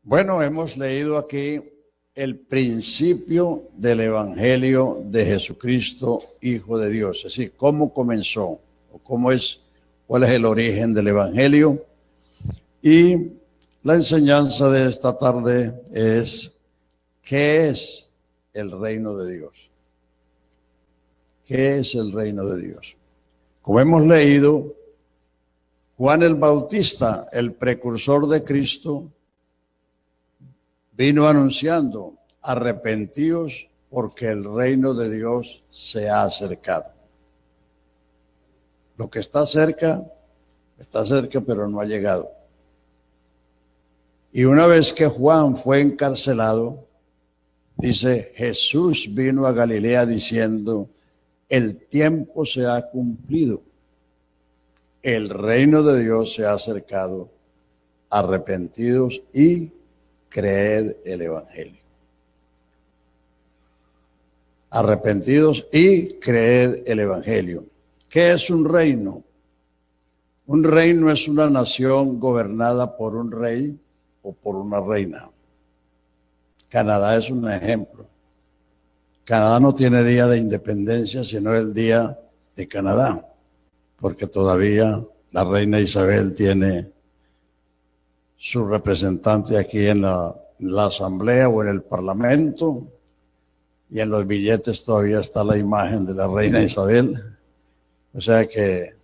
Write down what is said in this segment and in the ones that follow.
Bueno, hemos leído aquí el principio del Evangelio de Jesucristo, Hijo de Dios. Es decir, cómo comenzó, o cuál es el origen del Evangelio. Y la enseñanza de esta tarde es, ¿qué es el reino de Dios? ¿Qué es el reino de Dios? Como hemos leído, Juan el Bautista, el precursor de Cristo, vino anunciando: arrepentíos porque el reino de Dios se ha acercado. Lo que está cerca, pero no ha llegado. Y una vez que Juan fue encarcelado, dice, Jesús vino a Galilea diciendo, el tiempo se ha cumplido, el reino de Dios se ha acercado, arrepentidos y creed el Evangelio. Arrepentidos y creed el Evangelio. ¿Qué es un reino? Un reino es una nación gobernada por un rey o por una reina. Canadá es un ejemplo. Canadá no tiene día de independencia, sino el día de Canadá, porque todavía la reina Isabel tiene su representante aquí en la asamblea o en el parlamento, y en los billetes todavía está la imagen de la reina Isabel. O sea que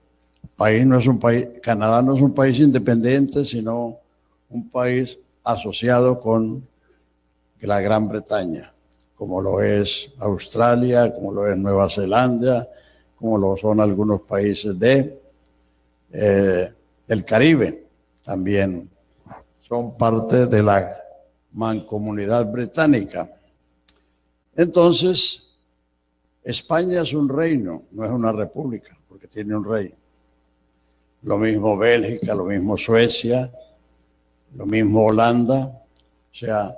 Canadá no es un país independiente, sino un país asociado con la Gran Bretaña, como lo es Australia, como lo es Nueva Zelanda, como lo son algunos países del Caribe. También son parte de la mancomunidad británica. Entonces, España es un reino, no es una república, porque tiene un rey. Lo mismo Bélgica, lo mismo Suecia, lo mismo Holanda. O sea,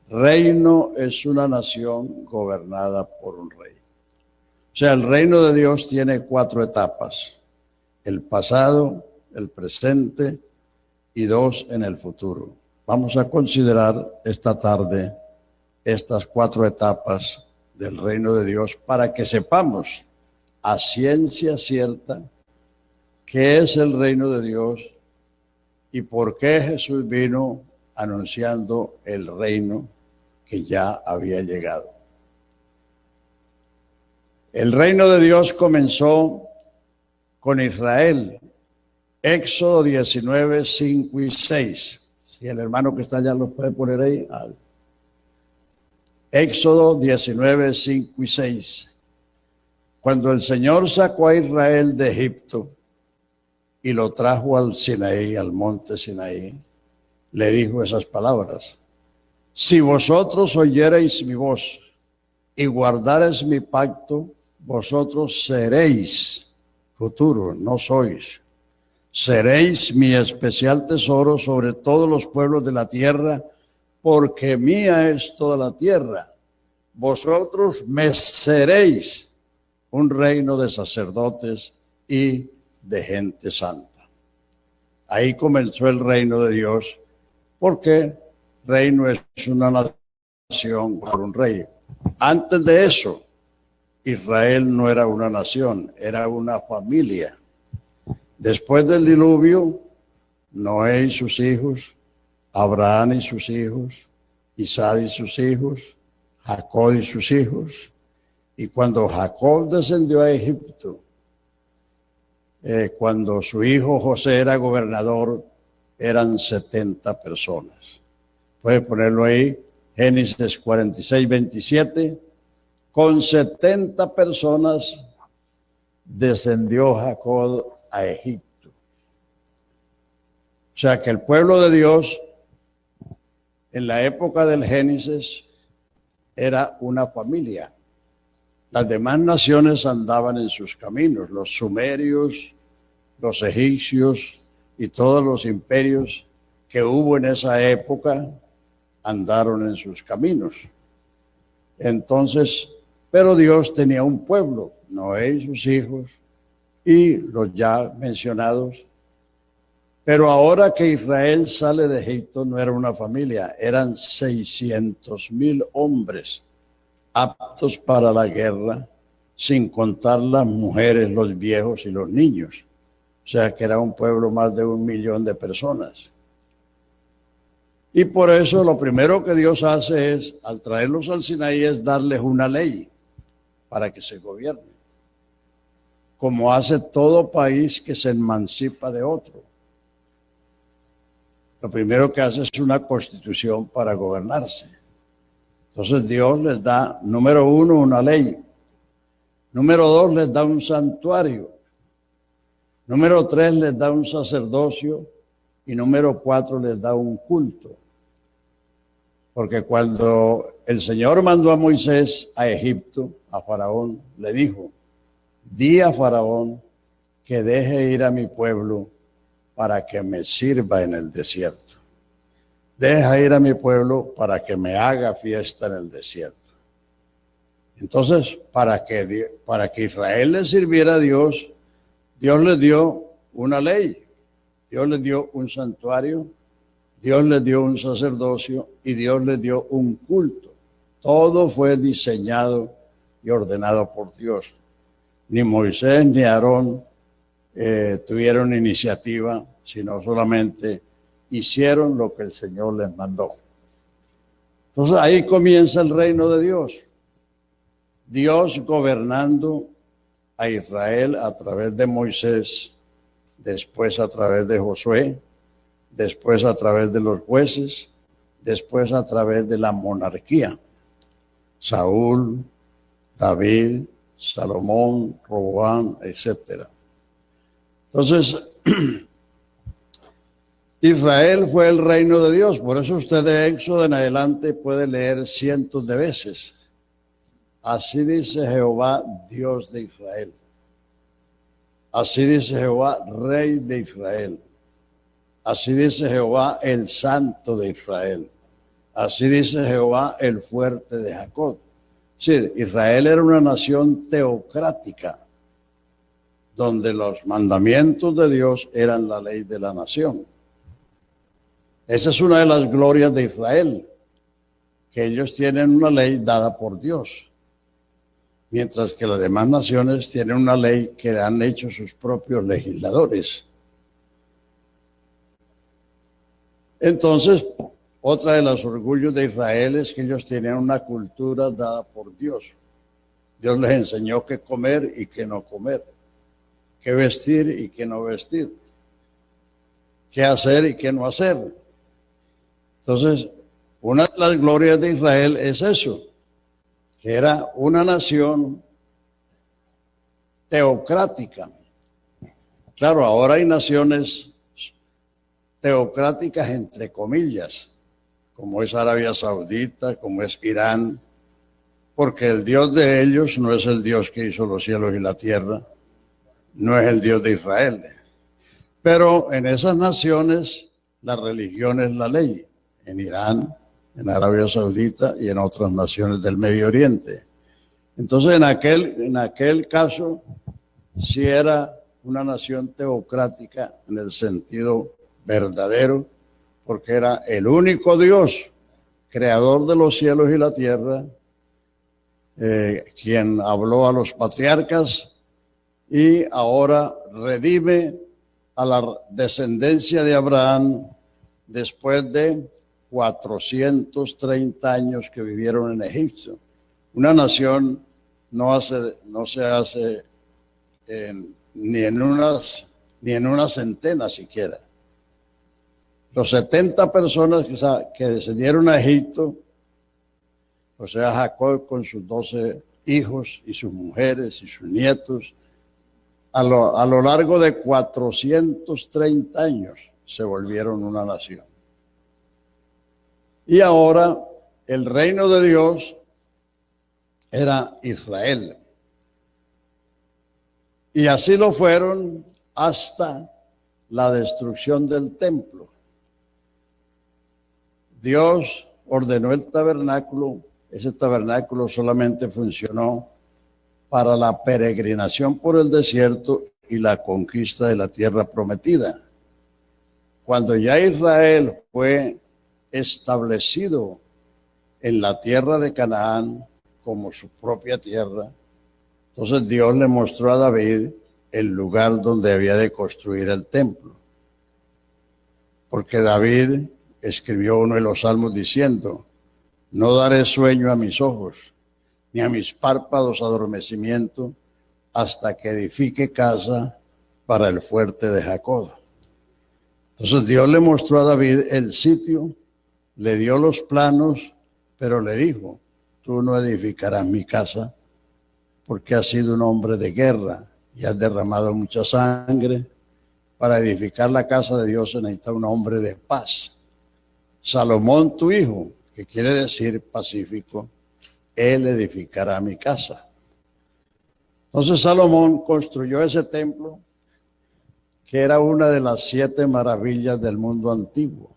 reino es una nación gobernada por un rey. O sea, el reino de Dios tiene 4 etapas: el pasado, el presente y 2 en el futuro. Vamos a considerar esta tarde estas 4 etapas del reino de Dios para que sepamos a ciencia cierta qué es el reino de Dios y por qué Jesús vino anunciando el reino que ya había llegado. El reino de Dios comenzó con Israel. Éxodo 19, 5 y 6. Si el hermano que está allá lo puede poner ahí. Éxodo 19, 5 y 6. Cuando el Señor sacó a Israel de Egipto y lo trajo al Sinaí, al monte Sinaí, le dijo esas palabras: si vosotros oyereis mi voz y guardareis mi pacto, vosotros seréis, futuro, no sois, seréis mi especial tesoro sobre todos los pueblos de la tierra, porque mía es toda la tierra. Vosotros me seréis un reino de sacerdotes y de gente santa. Ahí comenzó el reino de Dios, porque reino es una nación por un rey. Antes de eso, Israel no era una nación, era una familia. Después del diluvio, Noé y sus hijos, Abraham y sus hijos, Isaac y sus hijos, Jacob y sus hijos. Y cuando Jacob descendió a Egipto, cuando su hijo José era gobernador, eran 70 personas. Puede ponerlo ahí, Génesis 46, 27. Con 70 personas descendió Jacob a Egipto. O sea que el pueblo de Dios en la época del Génesis era una familia. Las demás naciones andaban en sus caminos, los sumerios, los egipcios y todos los imperios que hubo en esa época andaron en sus caminos. Entonces, pero Dios tenía un pueblo, Noé y sus hijos, y los ya mencionados Pero ahora que Israel sale de Egipto, no era una familia, eran 600,000 hombres aptos para la guerra, sin contar las mujeres, los viejos y los niños. O sea que era un pueblo más de 1,000,000 de personas. Y por eso lo primero que Dios hace es, al traerlos al Sinaí, es darles una ley para que se gobiernen, como hace todo país que se emancipa de otro. Lo primero que hace es una constitución para gobernarse. Entonces Dios les da, número 1, una ley. Número 2, les da un santuario. Número 3, les da un sacerdocio. Y número 4, les da un culto. Porque cuando el Señor mandó a Moisés a Egipto, a Faraón, le dijo: di a Faraón que deje ir a mi pueblo para que me sirva en el desierto. Deja ir a mi pueblo para que me haga fiesta en el desierto. Entonces, para que Israel le sirviera a Dios, Dios les dio una ley, Dios les dio un santuario, Dios les dio un sacerdocio y Dios les dio un culto. Todo fue diseñado y ordenado por Dios. Ni Moisés ni Aarón tuvieron iniciativa, sino solamente hicieron lo que el Señor les mandó. Entonces ahí comienza el reino de Dios. Dios gobernando a Israel a través de Moisés, después a través de Josué, después a través de los jueces, después a través de la monarquía. Saúl, David, Salomón, Roboam, etc. Entonces, Israel fue el reino de Dios. Por eso usted de Éxodo en adelante puede leer cientos de veces: así dice Jehová, Dios de Israel. Así dice Jehová, Rey de Israel. Así dice Jehová, el Santo de Israel. Así dice Jehová, el fuerte de Jacob. Sí, Israel era una nación teocrática, donde los mandamientos de Dios eran la ley de la nación. Esa es una de las glorias de Israel, que ellos tienen una ley dada por Dios, mientras que las demás naciones tienen una ley que han hecho sus propios legisladores. Entonces, otra de los orgullos de Israel es que ellos tenían una cultura dada por Dios. Dios les enseñó qué comer y qué no comer, qué vestir y qué no vestir, qué hacer y qué no hacer. Entonces, una de las glorias de Israel es eso, que era una nación teocrática. Claro, ahora hay naciones teocráticas entre comillas, como es Arabia Saudita, como es Irán, porque el Dios de ellos no es el Dios que hizo los cielos y la tierra, no es el Dios de Israel. Pero en esas naciones la religión es la ley, en Irán, en Arabia Saudita y en otras naciones del Medio Oriente. Entonces en aquel caso sí era una nación teocrática en el sentido verdadero, porque era el único Dios, creador de los cielos y la tierra, quien habló a los patriarcas y ahora redime a la descendencia de Abraham después de 430 años que vivieron en Egipto. Una nación no se hace ni en una centena siquiera. Los 70 personas que descendieron a Egipto, o sea, Jacob con sus 12 hijos y sus mujeres y sus nietos, a lo largo de 430 años se volvieron una nación. Y ahora el reino de Dios era Israel. Y así lo fueron hasta la destrucción del templo. Dios ordenó el tabernáculo. Ese tabernáculo solamente funcionó para la peregrinación por el desierto y la conquista de la tierra prometida. cuando ya Israel fue establecido en la tierra de Canaán como su propia tierra, entonces Dios le mostró a David el lugar donde había de construir el templo. Porque David escribió uno de los salmos diciendo: no daré sueño a mis ojos, ni a mis párpados adormecimiento, hasta que edifique casa para el fuerte de Jacob. Entonces Dios le mostró a David el sitio, le dio los planos, pero le dijo: tú no edificarás mi casa, porque has sido un hombre de guerra y has derramado mucha sangre. Para edificar la casa de Dios se necesita un hombre de paz. Salomón, tu hijo, que quiere decir pacífico, él edificará mi casa. Entonces Salomón construyó ese templo, que era una de las 7 maravillas del mundo antiguo.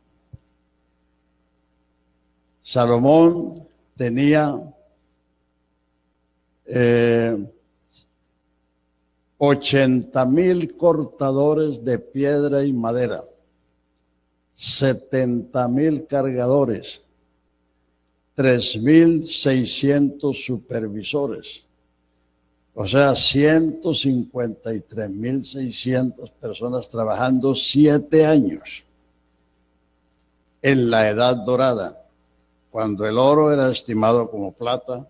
Salomón tenía 80,000 cortadores de piedra y madera, 70,000 cargadores, 3,600 supervisores, o sea, 153,600 personas trabajando 7 años en la Edad Dorada, cuando el oro era estimado como plata,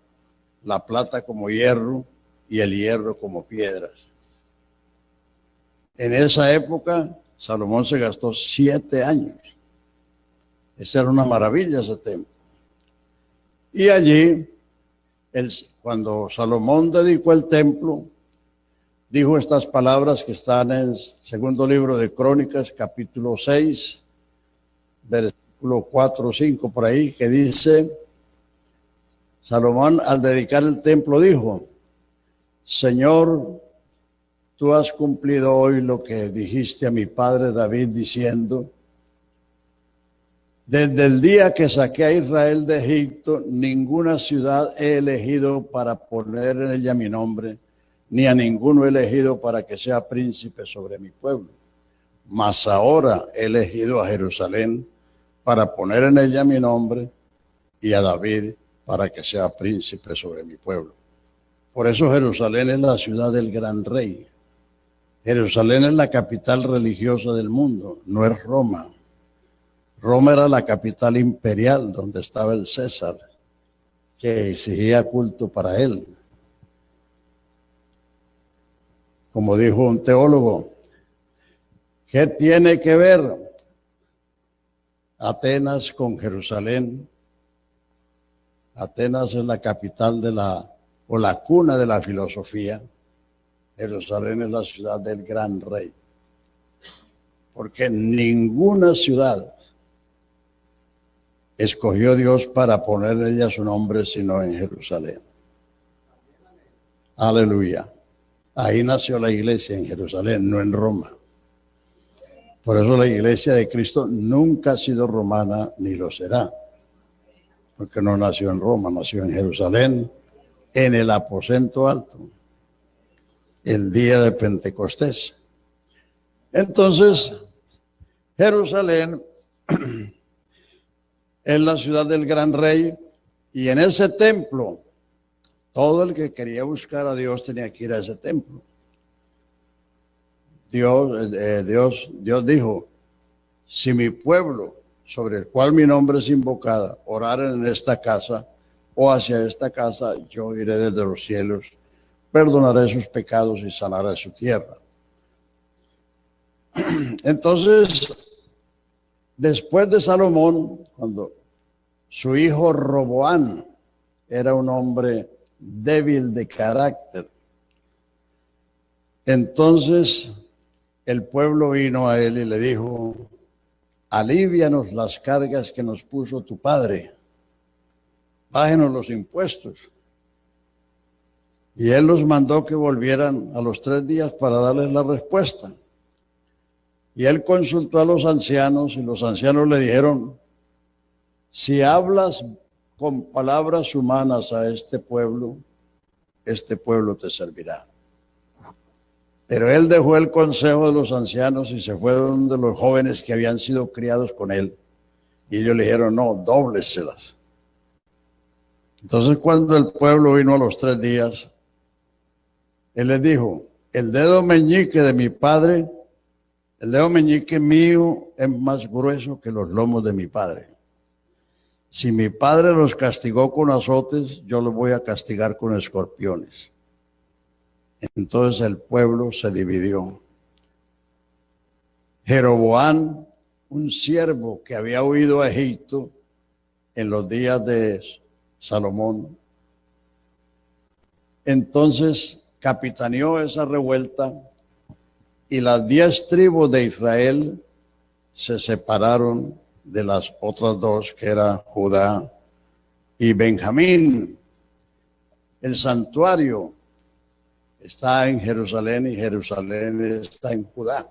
la plata como hierro y el hierro como piedras. En esa época, Salomón se gastó 7 años. Esa era una maravilla, ese templo. Y allí, cuando Salomón dedicó el templo, dijo estas palabras que están en el segundo libro de Crónicas, capítulo 6, versículo 4 o 5, por ahí, que dice: Salomón, al dedicar el templo, dijo: Señor, tú has cumplido hoy lo que dijiste a mi padre David, diciendo: desde el día que saqué a Israel de Egipto, ninguna ciudad he elegido para poner en ella mi nombre, ni a ninguno he elegido para que sea príncipe sobre mi pueblo. Mas ahora he elegido a Jerusalén para poner en ella mi nombre, y a David para que sea príncipe sobre mi pueblo. Por eso Jerusalén es la ciudad del gran rey. Jerusalén es la capital religiosa del mundo, no es Roma. Roma era la capital imperial donde estaba el César, que exigía culto para él. Como dijo un teólogo, ¿qué tiene que ver Atenas con Jerusalén? Atenas es la capital la cuna de la filosofía. Jerusalén es la ciudad del gran rey. Porque ninguna ciudad escogió Dios para poner en ella su nombre, sino en Jerusalén. Aleluya. Ahí nació la iglesia, en Jerusalén, no en Roma. Por eso la iglesia de Cristo nunca ha sido romana ni lo será. Porque no nació en Roma, nació en Jerusalén, en el aposento alto, el día de Pentecostés. Entonces, Jerusalén es la ciudad del gran rey, y en ese templo, todo el que quería buscar a Dios tenía que ir a ese templo. Dios dijo: si mi pueblo, sobre el cual mi nombre es invocado, oraren en esta casa o hacia esta casa, yo iré desde los cielos, perdonaré sus pecados y sanaré su tierra. Entonces, después de Salomón, cuando su hijo Roboán era un hombre débil de carácter, entonces el pueblo vino a él y le dijo: alívianos las cargas que nos puso tu padre, bájenos los impuestos. Y él los mandó que volvieran a los 3 días para darles la respuesta. Y él consultó a los ancianos, y los ancianos le dijeron: si hablas con palabras humanas a este pueblo te servirá. Pero él dejó el consejo de los ancianos y se fue donde los jóvenes que habían sido criados con él. Y ellos le dijeron, no, dóbleselas. Entonces cuando el pueblo vino a los 3 días, él les dijo, el dedo meñique de mi padre, el dedo meñique mío es más grueso que los lomos de mi padre. Si mi padre los castigó con azotes, yo los voy a castigar con escorpiones. Entonces el pueblo se dividió. Jeroboam, un siervo que había huido a Egipto en los días de Salomón, entonces capitaneó esa revuelta y las 10 tribus de Israel se separaron de las otras 2, que eran Judá y Benjamín. El santuario está en Jerusalén y Jerusalén está en Judá.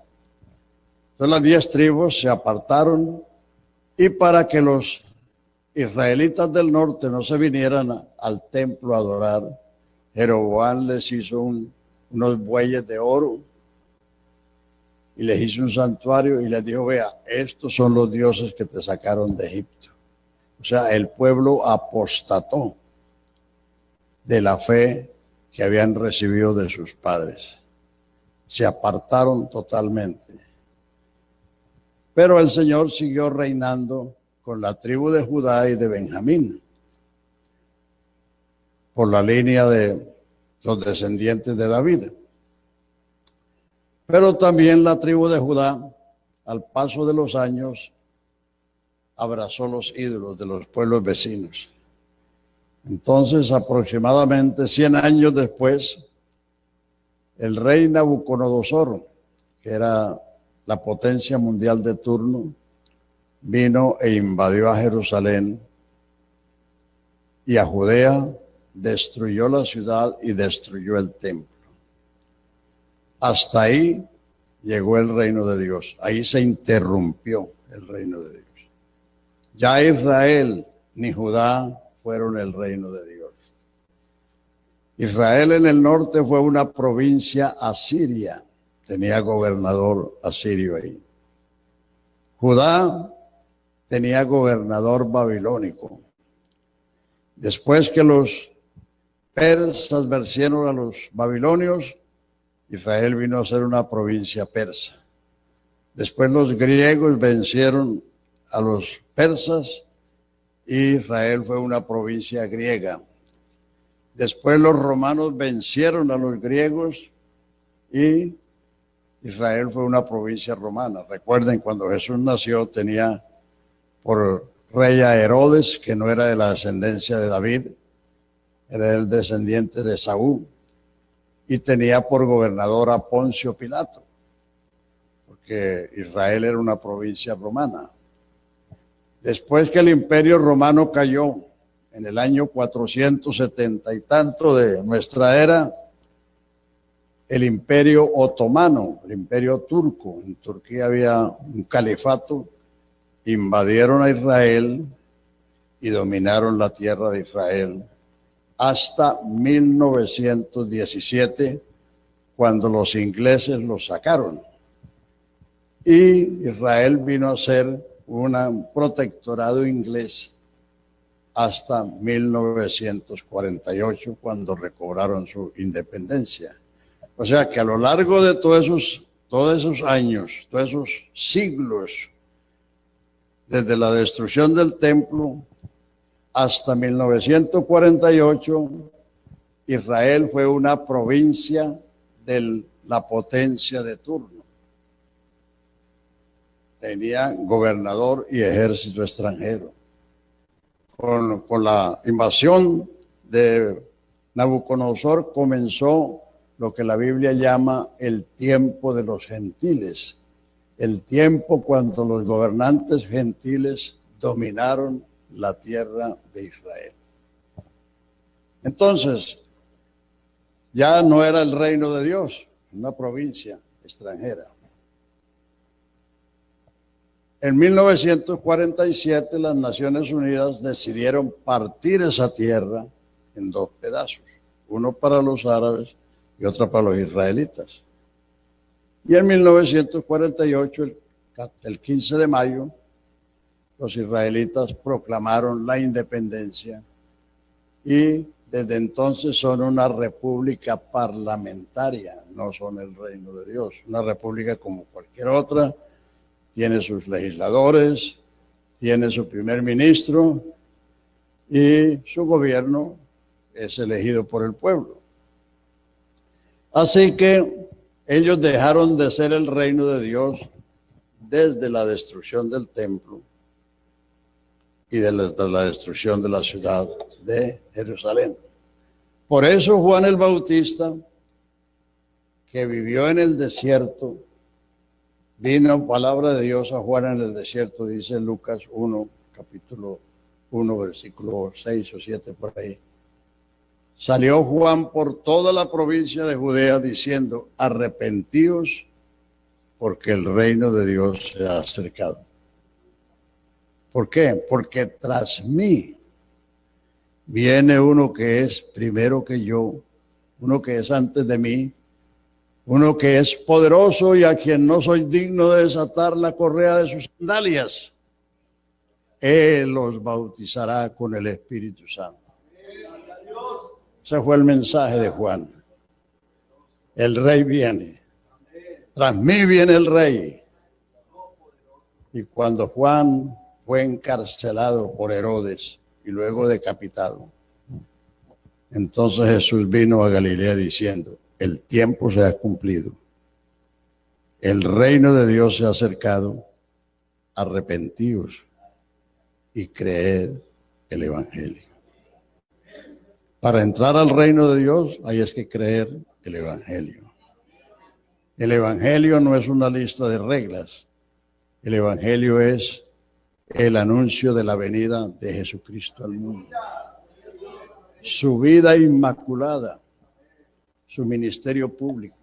Entonces las 10 tribus se apartaron y para que los israelitas del norte no se vinieran al templo a adorar, Jeroboam les hizo unos bueyes de oro y les hizo un santuario y les dijo, vea, estos son los dioses que te sacaron de Egipto. O sea, el pueblo apostató de la fe que habían recibido de sus padres. Se apartaron totalmente. Pero el Señor siguió reinando con la tribu de Judá y de Benjamín, por la línea de los descendientes de David. Pero también la tribu de Judá, al paso de los años, abrazó los ídolos de los pueblos vecinos. Entonces, aproximadamente 100 años después, el rey Nabucodonosor, que era la potencia mundial de turno, vino e invadió a Jerusalén y a Judea, destruyó la ciudad y destruyó el templo. Hasta ahí llegó el reino de Dios. Ahí se interrumpió el reino de Dios. Ya Israel ni Judá fueron el reino de Dios. Israel en el norte fue una provincia asiria. Tenía gobernador asirio ahí. Judá tenía gobernador babilónico. Después que los persas vencieron a los babilonios, Israel vino a ser una provincia persa. Después los griegos vencieron a los persas y Israel fue una provincia griega. Después los romanos vencieron a los griegos y Israel fue una provincia romana. Recuerden, cuando Jesús nació tenía por rey a Herodes, que no era de la descendencia de David, era el descendiente de Saúl, y tenía por gobernador a Poncio Pilato, porque Israel era una provincia romana. Después que el imperio romano cayó en el año 470 y tanto de nuestra era, el imperio otomano, el imperio turco, en Turquía había un califato, invadieron a Israel y dominaron la tierra de Israel hasta 1917, cuando los ingleses los sacaron. Y Israel vino a ser un protectorado inglés hasta 1948, cuando recobraron su independencia. O sea que a lo largo de todos esos años, todos esos siglos, desde la destrucción del templo hasta 1948, Israel fue una provincia de la potencia de turno. Tenía gobernador y ejército extranjero. Con la invasión de Nabucodonosor comenzó lo que la Biblia llama el tiempo de los gentiles, el tiempo cuando los gobernantes gentiles dominaron la tierra de Israel. Entonces, ya no era el reino de Dios, una provincia extranjera. En 1947 las Naciones Unidas decidieron partir esa tierra en 2 pedazos, uno para los árabes y otro para los israelitas. Y en 1948, el 15 de mayo, los israelitas proclamaron la independencia y desde entonces son una república parlamentaria, no son el reino de Dios. Una república como cualquier otra, tiene sus legisladores, tiene su primer ministro y su gobierno es elegido por el pueblo. Así que ellos dejaron de ser el reino de Dios desde la destrucción del templo y de la destrucción de la ciudad de Jerusalén. Por eso Juan el Bautista, que vivió en el desierto, vino palabra de Dios a Juan en el desierto, dice Lucas 1, capítulo 1, versículo 6 o 7 por ahí. Salió Juan por toda la provincia de Judea diciendo, arrepentíos porque el reino de Dios se ha acercado. ¿Por qué? Porque tras mí viene uno que es primero que yo, uno que es antes de mí, uno que es poderoso y a quien no soy digno de desatar la correa de sus sandalias. Él los bautizará con el Espíritu Santo. Ese fue el mensaje de Juan. El rey viene. Tras mí viene el rey. Y cuando Juan fue encarcelado por Herodes y luego decapitado, entonces Jesús vino a Galilea diciendo, el tiempo se ha cumplido. El reino de Dios se ha acercado. Arrepentíos y creed el Evangelio. Para entrar al reino de Dios hay que creer el Evangelio. El Evangelio no es una lista de reglas. El Evangelio es el anuncio de la venida de Jesucristo al mundo. Su vida inmaculada, su ministerio público,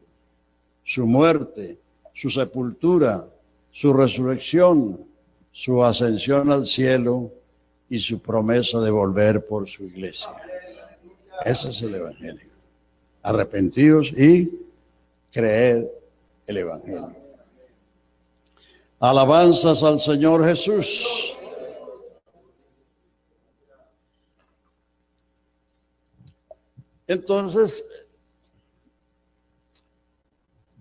su muerte, su sepultura, su resurrección, su ascensión al cielo y su promesa de volver por su iglesia. Ese es el Evangelio. Arrepentidos y creed el Evangelio. Alabanzas al Señor Jesús. Entonces,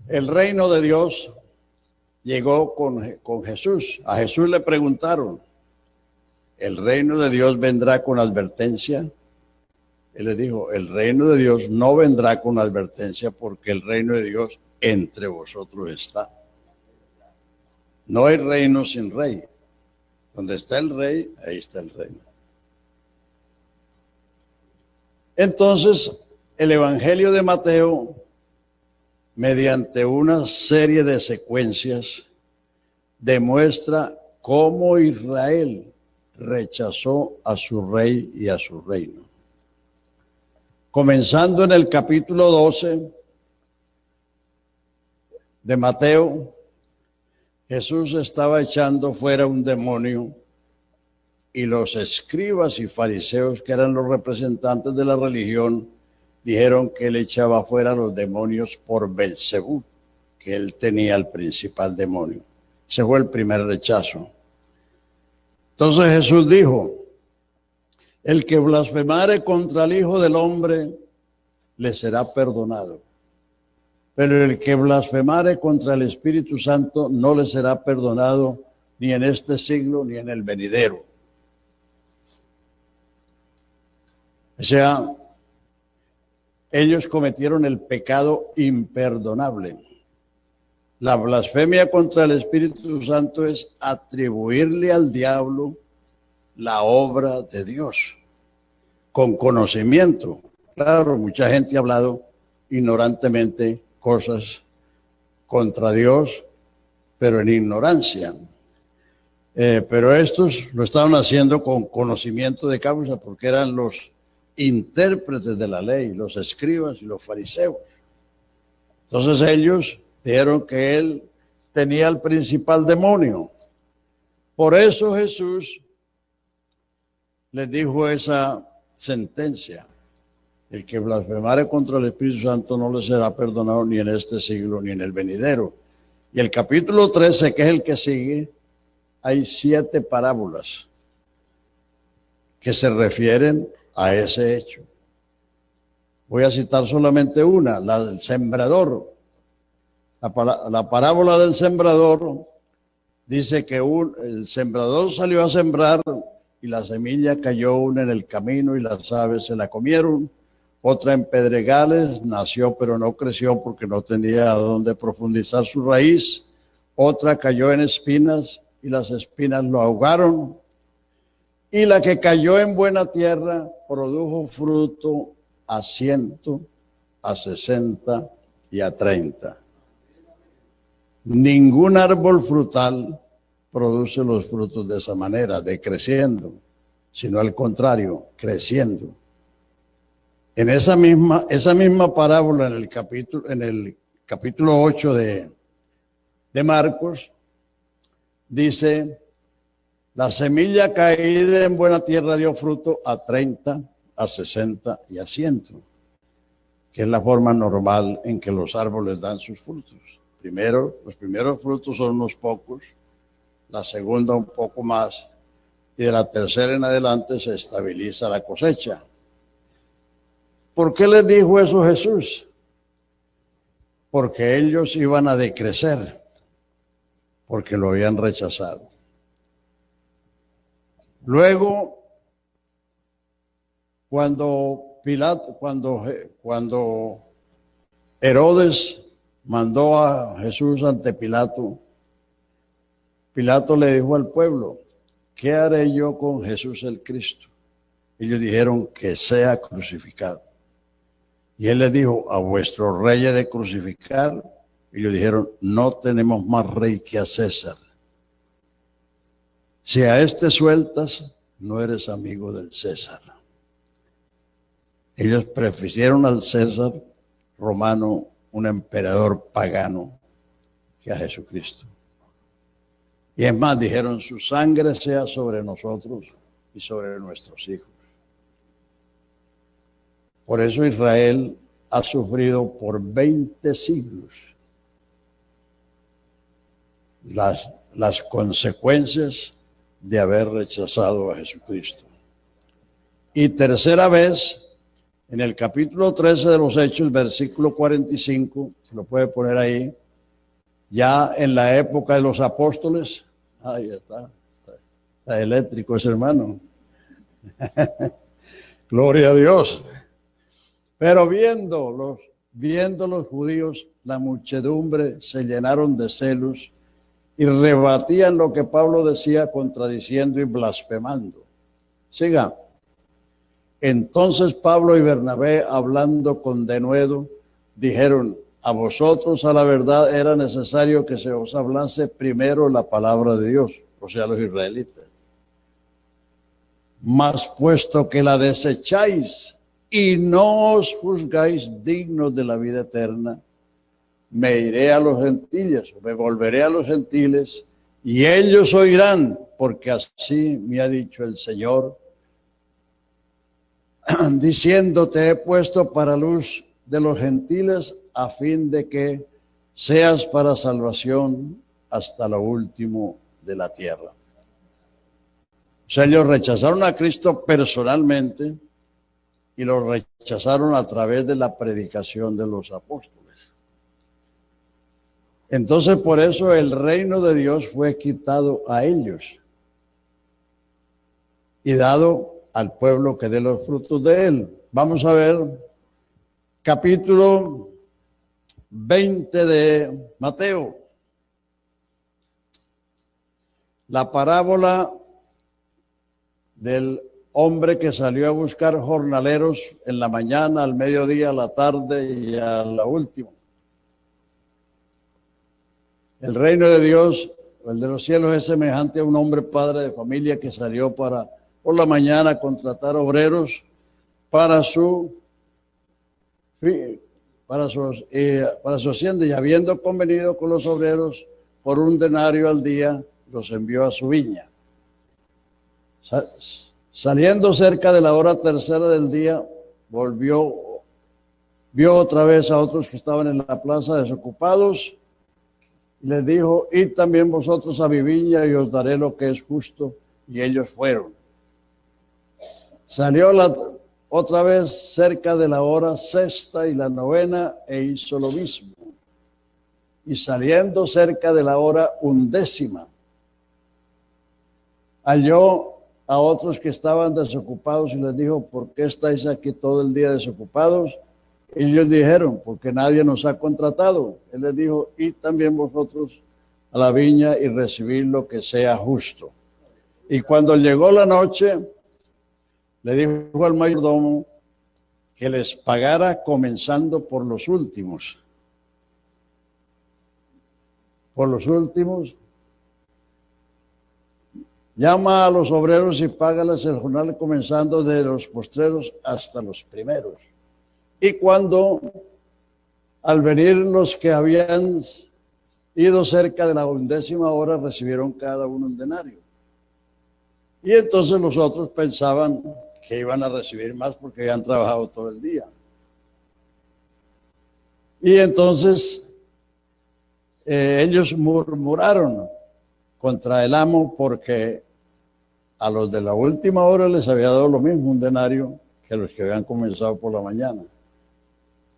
el reino de Dios llegó con Jesús. A Jesús le preguntaron, ¿el reino de Dios vendrá con advertencia? Él le dijo, el reino de Dios no vendrá con advertencia porque el reino de Dios entre vosotros está. No hay reino sin rey. Donde está el rey, ahí está el reino. Entonces, el Evangelio de Mateo, mediante una serie de secuencias, demuestra cómo Israel rechazó a su rey y a su reino. Comenzando en el capítulo 12 de Mateo, Jesús estaba echando fuera un demonio y los escribas y fariseos, que eran los representantes de la religión, dijeron que él echaba fuera los demonios por Belcebú, que él tenía el principal demonio. Ese fue el primer rechazo. Entonces Jesús dijo, el que blasfemare contra el Hijo del Hombre le será perdonado. Pero el que blasfemare contra el Espíritu Santo no le será perdonado ni en este siglo ni en el venidero. O sea, ellos cometieron el pecado imperdonable. La blasfemia contra el Espíritu Santo es atribuirle al diablo la obra de Dios, con conocimiento. Claro, mucha gente ha hablado ignorantemente cosas contra Dios, pero en ignorancia. Pero estos lo estaban haciendo con conocimiento de causa, porque eran los intérpretes de la ley, los escribas y los fariseos. Entonces ellos dijeron que él tenía el principal demonio. Por eso Jesús les dijo esa sentencia: el que blasfemare contra el Espíritu Santo no le será perdonado ni en este siglo ni en el venidero. Y el capítulo 13, que es el que sigue, hay 7 parábolas que se refieren a ese hecho. Voy a citar solamente una, la del sembrador. La parábola del sembrador dice que el sembrador salió a sembrar y la semilla cayó una en el camino y las aves se la comieron. Otra en pedregales, nació pero no creció porque no tenía dónde profundizar su raíz. Otra cayó en espinas y las espinas lo ahogaron. Y la que cayó en buena tierra produjo fruto a 100, a 60 y a 30. Ningún árbol frutal produce los frutos de esa manera, decreciendo, sino al contrario, creciendo. En esa misma parábola, en el capítulo 8 de Marcos, dice: la semilla caída en buena tierra dio fruto a 30, a 60 y a 100, que es la forma normal en que los árboles dan sus frutos. Los primeros frutos son unos pocos, la segunda un poco más, y de la tercera en adelante se estabiliza la cosecha. ¿Por qué les dijo eso Jesús? Porque ellos iban a decrecer, porque lo habían rechazado. Luego, cuando Herodes mandó a Jesús ante Pilato, Pilato le dijo al pueblo: ¿qué haré yo con Jesús el Cristo? Ellos dijeron: que sea crucificado. Y él les dijo: ¿a vuestro rey he de crucificar? Y ellos dijeron: no tenemos más rey que a César. Si a este sueltas, no eres amigo del César. Ellos prefirieron al César romano, un emperador pagano, que a Jesucristo. Y es más, dijeron: su sangre sea sobre nosotros y sobre nuestros hijos. Por eso Israel ha sufrido por 20 siglos las consecuencias de haber rechazado a Jesucristo. Y tercera vez, en el capítulo 13 de los Hechos, versículo 45, se lo puede poner ahí, ya en la época de los apóstoles. Ahí está eléctrico ese hermano. Gloria a Dios. Pero viendo los judíos, la muchedumbre se llenaron de celos y rebatían lo que Pablo decía, contradiciendo y blasfemando. Siga. Entonces Pablo y Bernabé, hablando con denuedo, dijeron: a vosotros a la verdad era necesario que se os hablase primero la palabra de Dios, o sea, los israelitas. Mas puesto que la desecháis y no os juzgáis dignos de la vida eterna, me iré a los gentiles, me volveré a los gentiles, y ellos oirán, porque así me ha dicho el Señor, diciendo: te he puesto para luz de los gentiles, a fin de que seas para salvación hasta lo último de la tierra. O sea, ellos rechazaron a Cristo personalmente y lo rechazaron a través de la predicación de los apóstoles. Entonces, por eso el reino de Dios fue quitado a ellos y dado al pueblo que dé los frutos de él. Vamos a ver capítulo 20 de Mateo. La parábola del hombre que salió a buscar jornaleros en la mañana, al mediodía, a la tarde y a la última. El reino de Dios, el de los cielos, es semejante a un hombre padre de familia que salió por la mañana a contratar obreros para su hacienda, y habiendo convenido con los obreros por 1 denario al día, los envió a su viña. Saliendo cerca de la hora tercera del día, vio otra vez a otros que estaban en la plaza desocupados, Les dijo, id también vosotros a mi viña y os daré lo que es justo. Y ellos fueron. Salió otra vez cerca de la hora sexta y la novena e hizo lo mismo. Y saliendo cerca de la hora undécima, halló a otros que estaban desocupados y les dijo, ¿por qué estáis aquí todo el día desocupados? Y ellos dijeron, porque nadie nos ha contratado. Él les dijo, id también vosotros a la viña y recibid lo que sea justo. Y cuando llegó la noche, le dijo al mayordomo que les pagara comenzando por los últimos. Por los últimos. Llama a los obreros y págales el jornal comenzando de los postreros hasta los primeros. Y cuando al venir los que habían ido cerca de la undécima hora recibieron cada uno un denario. Y entonces los otros pensaban que iban a recibir más porque habían trabajado todo el día. Y entonces ellos murmuraron contra el amo porque a los de la última hora les había dado lo mismo, un denario, que a los que habían comenzado por la mañana.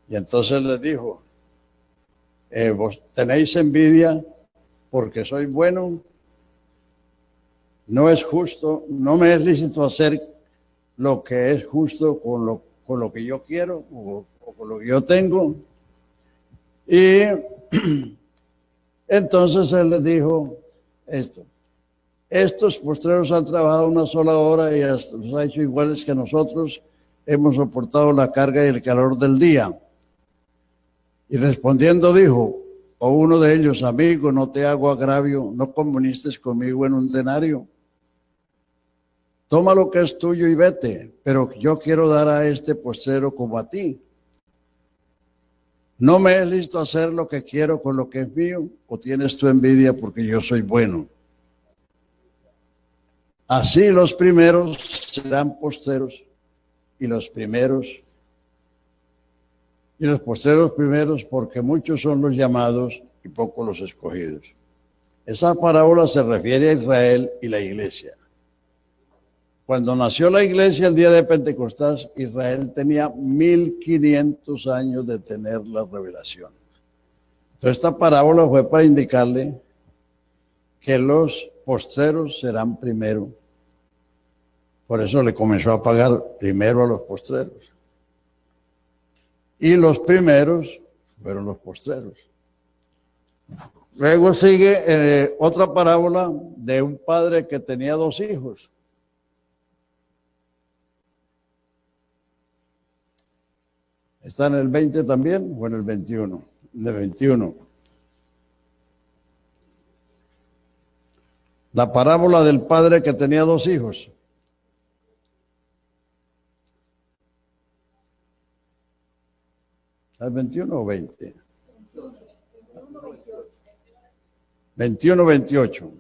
Y entonces les dijo, vos tenéis envidia porque soy bueno, no es justo, no me es lícito hacer lo que es justo con lo que yo quiero o con lo que yo tengo. Y entonces él les dijo esto, estos postreros han trabajado una sola hora y hasta los ha hecho iguales que nosotros, hemos soportado la carga y el calor del día. Y respondiendo dijo, o uno de ellos, amigo, no te hago agravio, no conviniste conmigo en un denario. Toma lo que es tuyo y vete, pero yo quiero dar a este postrero como a ti. ¿No me es listo hacer lo que quiero con lo que es mío? ¿O tienes tu envidia porque yo soy bueno? Así los primeros serán postreros y los postreros primeros, porque muchos son los llamados y pocos los escogidos. Esa parábola se refiere a Israel y la iglesia. Cuando nació la iglesia el día de Pentecostés, Israel tenía 1500 años de tener la revelación. Entonces esta parábola fue para indicarle que los postreros serán primero. Por eso le comenzó a pagar primero a los postreros. Y los primeros fueron los postreros. Luego sigue otra parábola de un padre que tenía 2 hijos. ¿Está en el 20 también o en el 21? En el 21. La parábola del padre que tenía 2 hijos. ¿Es 21 o 20? 21, 28.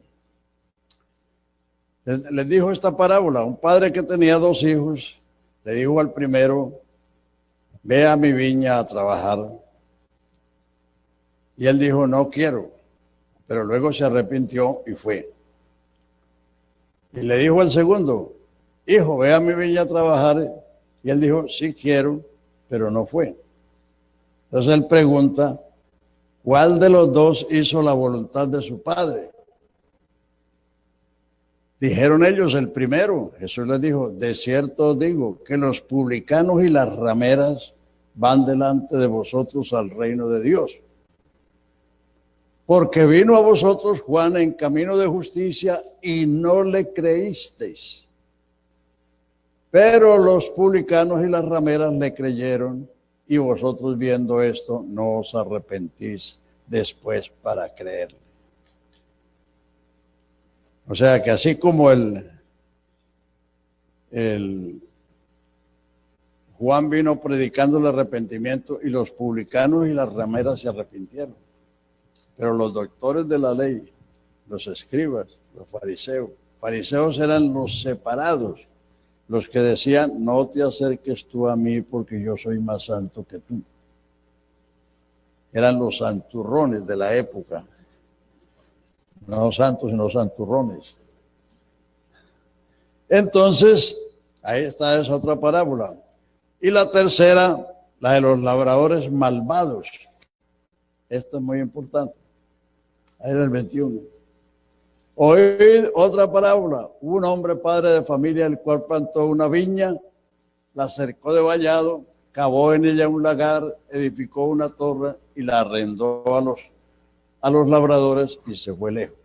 Les dijo esta parábola, un padre que tenía 2 hijos, le dijo al primero, ve a mi viña a trabajar. Y él dijo, no quiero, pero luego se arrepintió y fue. Y le dijo al segundo, hijo, ve a mi viña a trabajar. Y él dijo, sí quiero, pero no fue. Entonces él pregunta, ¿cuál de los 2 hizo la voluntad de su padre? Dijeron ellos, el primero. Jesús les dijo, de cierto os digo que los publicanos y las rameras van delante de vosotros al reino de Dios. Porque vino a vosotros Juan en camino de justicia y no le creísteis. Pero los publicanos y las rameras le creyeron y vosotros viendo esto no os arrepentís después para creerle. O sea que así como el Juan vino predicando el arrepentimiento y los publicanos y las rameras se arrepintieron. Pero los doctores de la ley, los escribas, los fariseos eran los separados, los que decían, no te acerques tú a mí porque yo soy más santo que tú. Eran los santurrones de la época. no santos, sino santurrones. Entonces, ahí está esa otra parábola. Y la tercera, la de los labradores malvados. Esto es muy importante. Ahí en el 21. Oíd otra parábola. Un hombre padre de familia, el cual plantó una viña, la cercó de vallado, cavó en ella un lagar, edificó una torre y la arrendó a los labradores y se fue lejos.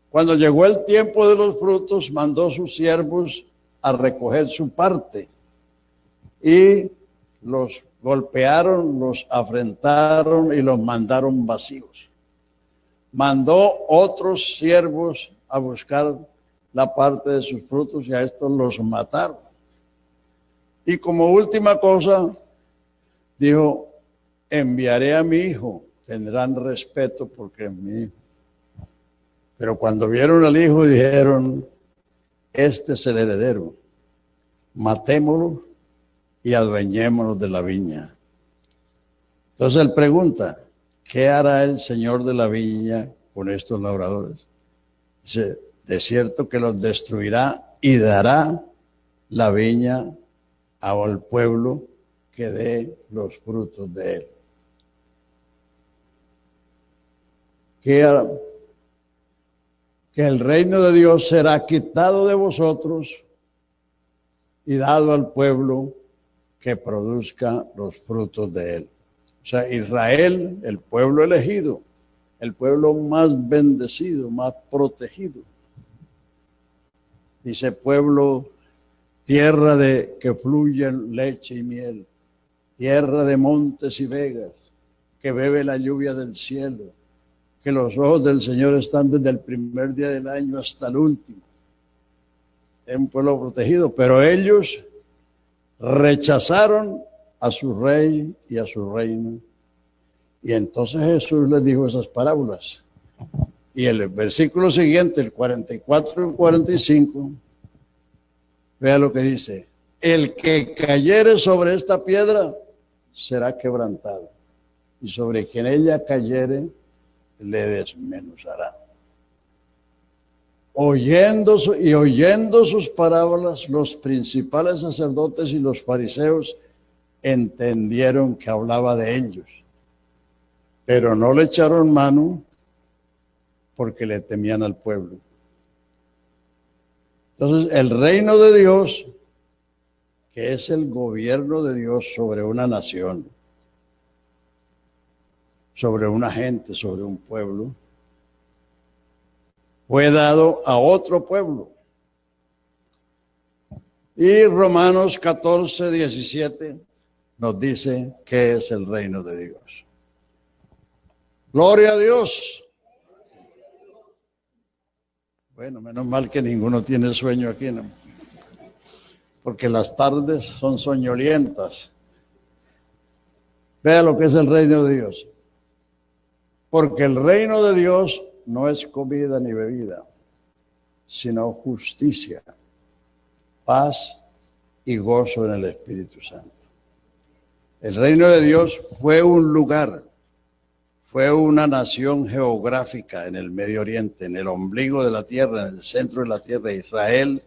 Cuando llegó el tiempo de los frutos, mandó sus siervos a recoger su parte y los golpearon, los afrentaron y los mandaron vacíos. Mandó otros siervos a buscar la parte de sus frutos y a estos los mataron. Y como última cosa, dijo, enviaré a mi hijo, tendrán respeto porque es mi hijo. Pero cuando vieron al hijo dijeron, este es el heredero, matémoslo y adueñémonos de la viña. Entonces él pregunta, ¿qué hará el señor de la viña con estos labradores? Dice, de cierto que los destruirá y dará la viña al pueblo que dé los frutos de él. ¿Qué hará? Que el reino de Dios será quitado de vosotros y dado al pueblo que produzca los frutos de él. O sea, Israel, el pueblo elegido, el pueblo más bendecido, más protegido. Dice pueblo, tierra de que fluyen leche y miel, tierra de montes y vegas, que bebe la lluvia del cielo, que los ojos del Señor están desde el primer día del año hasta el último. Es un pueblo protegido, pero ellos rechazaron a su rey y a su reino. Y entonces Jesús les dijo esas parábolas. Y el versículo siguiente, el 44 y 45, vea lo que dice. El que cayere sobre esta piedra será quebrantado, y sobre quien ella cayere le desmenuzará. Oyendo sus parábolas, los principales sacerdotes y los fariseos entendieron que hablaba de ellos, pero no le echaron mano porque le temían al pueblo. Entonces, el reino de Dios, que es el gobierno de Dios sobre una nación, sobre una gente, sobre un pueblo, fue dado a otro pueblo. Y Romanos 14, 17 nos dice que es el reino de Dios. Gloria a Dios. Bueno, menos mal que ninguno tiene sueño aquí, ¿no? Porque las tardes son soñolientas. Vea lo que es el reino de Dios. Porque el reino de Dios no es comida ni bebida, sino justicia, paz y gozo en el Espíritu Santo. El reino de Dios fue un lugar, fue una nación geográfica en el Medio Oriente, en el ombligo de la tierra, en el centro de la tierra. Israel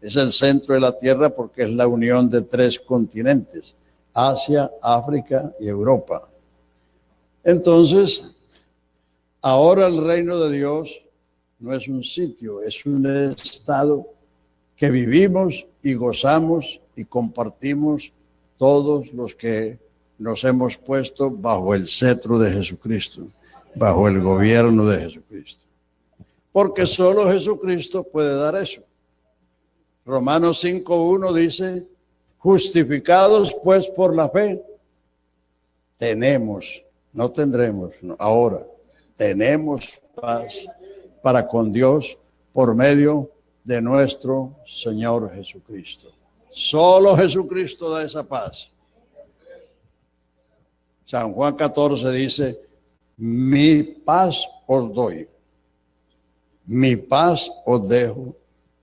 es el centro de la tierra porque es la unión de 3 continentes, Asia, África y Europa. Entonces, ahora el reino de Dios no es un sitio, es un estado que vivimos y gozamos y compartimos todos los que nos hemos puesto bajo el cetro de Jesucristo, bajo el gobierno de Jesucristo. Porque solo Jesucristo puede dar eso. Romanos 5:1 dice, justificados pues por la fe, tenemos, no tendremos, no, ahora tenemos paz para con Dios por medio de nuestro Señor Jesucristo. Solo Jesucristo da esa paz. San Juan 14 dice, mi paz os doy, mi paz os dejo,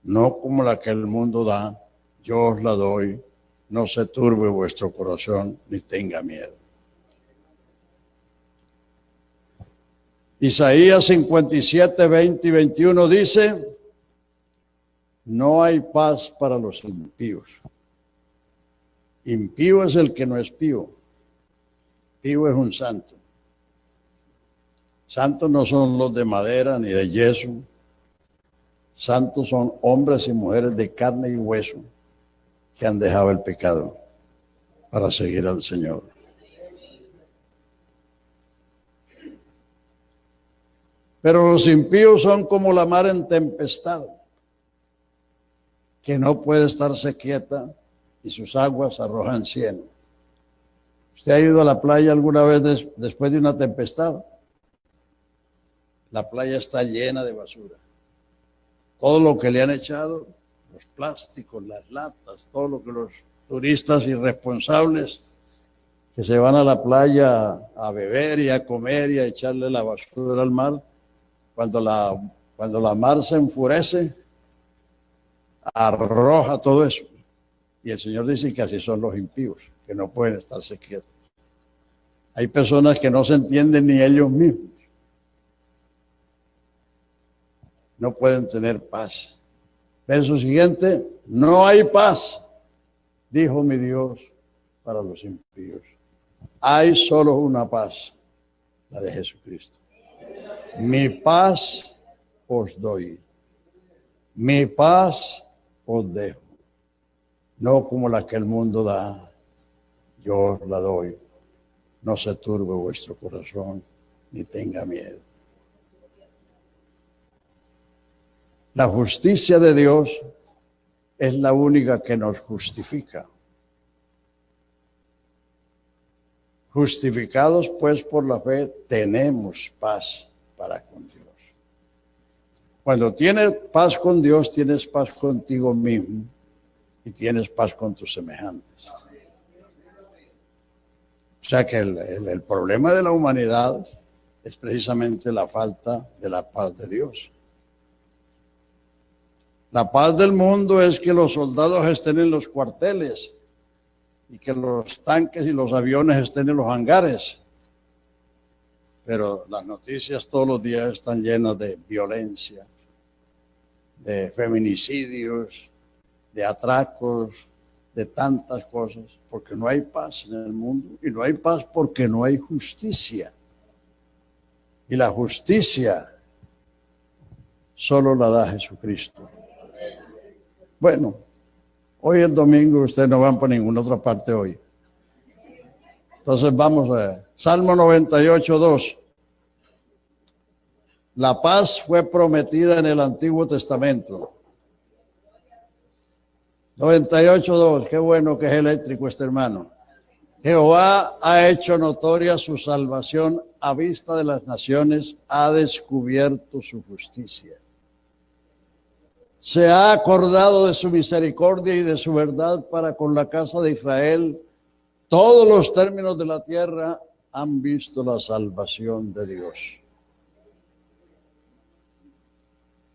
no como la que el mundo da, yo os la doy, no se turbe vuestro corazón ni tenga miedo. Isaías 57, 20 y 21 dice: no hay paz para los impíos. Impío es el que no es pío. Pío es un santo. Santos no son los de madera ni de yeso. Santos son hombres y mujeres de carne y hueso que han dejado el pecado para seguir al Señor. Pero los impíos son como la mar en tempestad, que no puede estarse quieta y sus aguas arrojan cieno. ¿Usted ha ido a la playa alguna vez después de una tempestad? La playa está llena de basura. Todo lo que le han echado, los plásticos, las latas, todo lo que los turistas irresponsables que se van a la playa a beber y a comer y a echarle la basura al mar, cuando la mar se enfurece, arroja todo eso. Y el Señor dice que así son los impíos, que no pueden estarse quietos. Hay personas que no se entienden ni ellos mismos. No pueden tener paz. Verso siguiente: no hay paz, dijo mi Dios, para los impíos. Hay solo una paz, la de Jesucristo. Mi paz os doy, mi paz os dejo, no como la que el mundo da, yo os la doy. No se turbe vuestro corazón, ni tenga miedo. La justicia de Dios es la única que nos justifica. Justificados pues por la fe, tenemos paz para con Dios. Cuando tienes paz con Dios, tienes paz contigo mismo y tienes paz con tus semejantes. O sea que el problema de la humanidad es precisamente la falta de la paz de Dios. La paz del mundo es que los soldados estén en los cuarteles y que los tanques y los aviones estén en los hangares. Pero las noticias todos los días están llenas de violencia, de feminicidios, de atracos, de tantas cosas, porque no hay paz en el mundo, y no hay paz porque no hay justicia. Y la justicia solo la da Jesucristo. Bueno, hoy es domingo, ustedes no van por ninguna otra parte hoy. Entonces vamos a Salmo 98, 2. La paz fue prometida en el Antiguo Testamento. 98, 2. Qué bueno que es eléctrico este hermano. Jehová ha hecho notoria su salvación a vista de las naciones, ha descubierto su justicia. Se ha acordado de su misericordia y de su verdad para con la casa de Israel. Todos los términos de la tierra han visto la salvación de Dios.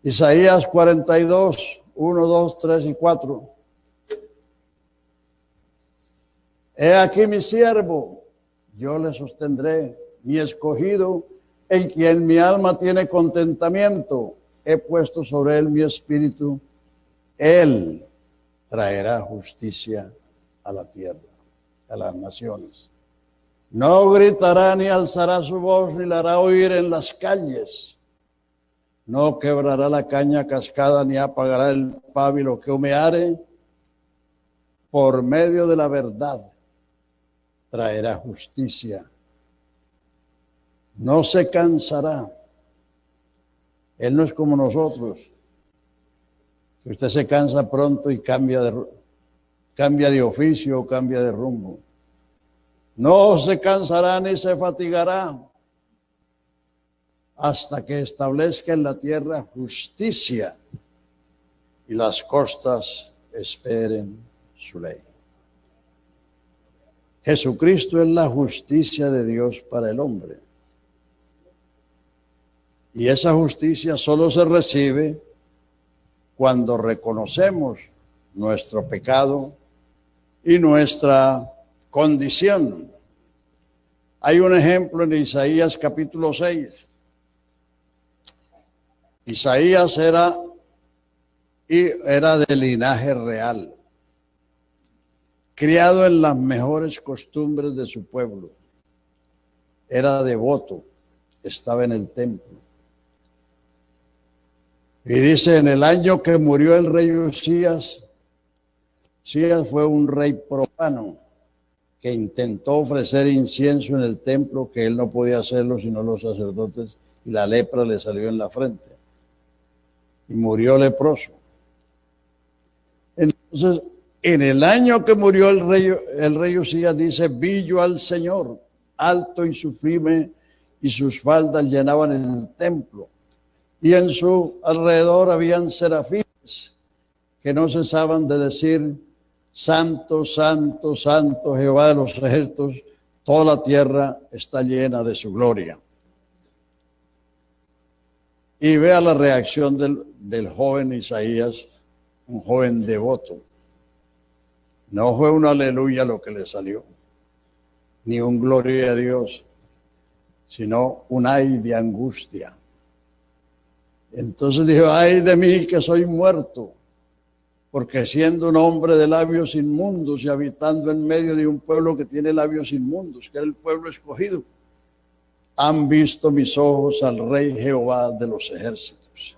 Isaías 42, 1, 2, 3 y 4. He aquí mi siervo, yo le sostendré, mi escogido, en quien mi alma tiene contentamiento. He puesto sobre él mi espíritu. Él traerá justicia a la tierra, a las naciones. No gritará ni alzará su voz, ni la hará oír en las calles. No quebrará la caña cascada, ni apagará el pábilo que humeare. Por medio de la verdad traerá justicia. No se cansará. Él no es como nosotros. Si usted se cansa pronto y cambia de oficio o cambia de rumbo. No se cansará ni se fatigará hasta que establezca en la tierra justicia y las costas esperen su ley. Jesucristo es la justicia de Dios para el hombre. Y esa justicia solo se recibe cuando reconocemos nuestro pecado y nuestra condición. Hay un ejemplo en Isaías capítulo 6. Isaías era de linaje real, criado en las mejores costumbres de su pueblo. Era devoto, estaba en el templo. Y dice, en el año que murió el rey Usías, Usías fue un rey profano que intentó ofrecer incienso en el templo, que él no podía hacerlo sino los sacerdotes, y la lepra le salió en la frente. Y murió leproso. Entonces, en el año que murió el rey Usías, dice, vi yo al Señor, alto y sublime, y sus faldas llenaban el templo. Y en su alrededor habían serafines que no cesaban de decir, santo, santo, santo, Jehová de los ejércitos, toda la tierra está llena de su gloria. Y vea la reacción del joven Isaías, un joven devoto. No fue un aleluya lo que le salió, ni un gloria a Dios, sino un ay de angustia. Entonces dijo, ay de mí que soy muerto, porque siendo un hombre de labios inmundos y habitando en medio de un pueblo que tiene labios inmundos, que era el pueblo escogido, han visto mis ojos al Rey Jehová de los ejércitos.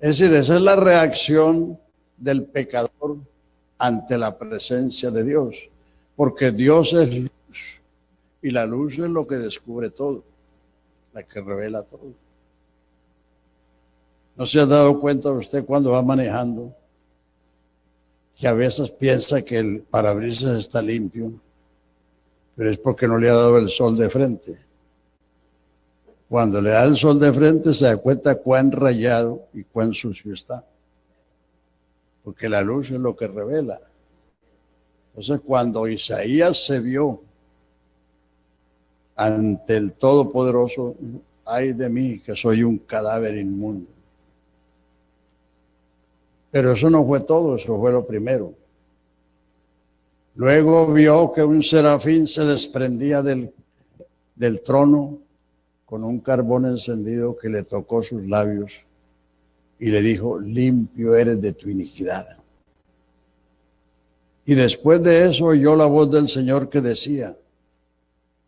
Es decir, esa es la reacción del pecador ante la presencia de Dios, porque Dios es luz, y la luz es lo que descubre todo, la que revela todo. ¿No se ha dado cuenta usted cuando va manejando que a veces piensa que el parabrisas está limpio, pero es porque no le ha dado el sol de frente? Cuando le da el sol de frente se da cuenta cuán rayado y cuán sucio está, porque la luz es lo que revela. Entonces, cuando Isaías se vio ante el Todopoderoso, ay de mí que soy un cadáver inmundo. Pero eso no fue todo, eso fue lo primero. Luego vio que un serafín se desprendía del trono con un carbón encendido que le tocó sus labios y le dijo, limpio eres de tu iniquidad. Y después de eso oyó la voz del Señor que decía,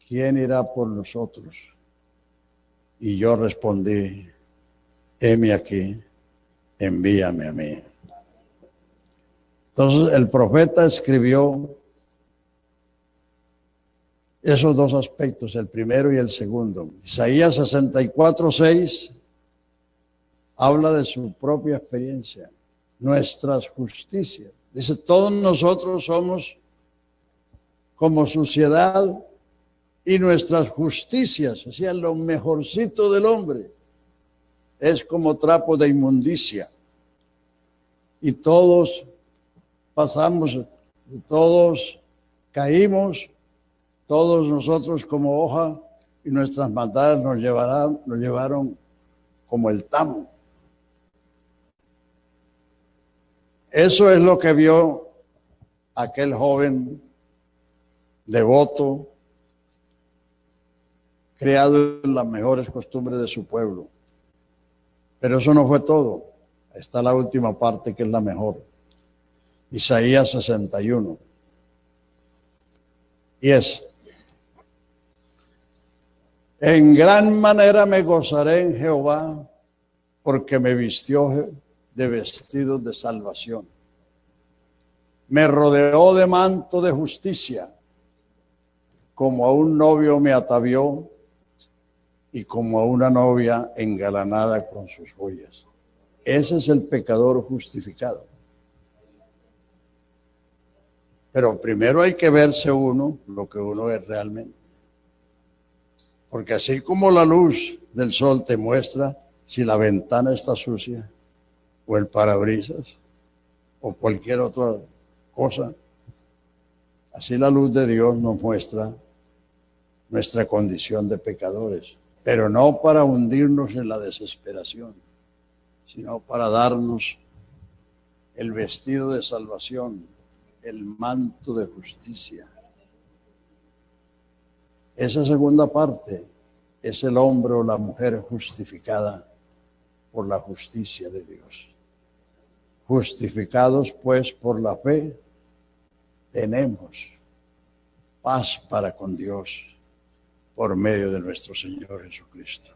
¿quién irá por nosotros? Y yo respondí, heme aquí, envíame a mí. Entonces el profeta escribió esos dos aspectos, el primero y el segundo. Isaías 64:6 habla de su propia experiencia, nuestras justicias. Dice, todos nosotros somos como suciedad y nuestras justicias, o sea, lo mejorcito del hombre, es como trapo de inmundicia. Y todos pasamos, todos caímos, todos nosotros como hoja, y nuestras maldades nos llevaron como el tamo. Eso es lo que vio aquel joven devoto, criado en las mejores costumbres de su pueblo. Pero eso no fue todo. Está la última parte que es la mejor. Isaías 61. Y es, en gran manera me gozaré en Jehová, porque me vistió de vestidos de salvación. Me rodeó de manto de justicia, como a un novio me atavió y como a una novia engalanada con sus joyas. Ese es el pecador justificado. Pero primero hay que verse uno lo que uno es realmente. Porque así como la luz del sol te muestra si la ventana está sucia, o el parabrisas, o cualquier otra cosa, así la luz de Dios nos muestra nuestra condición de pecadores, pero no para hundirnos en la desesperación, sino para darnos el vestido de salvación, el manto de justicia. Esa segunda parte es el hombre o la mujer justificada por la justicia de Dios. Justificados pues por la fe, tenemos paz para con Dios por medio de nuestro Señor Jesucristo.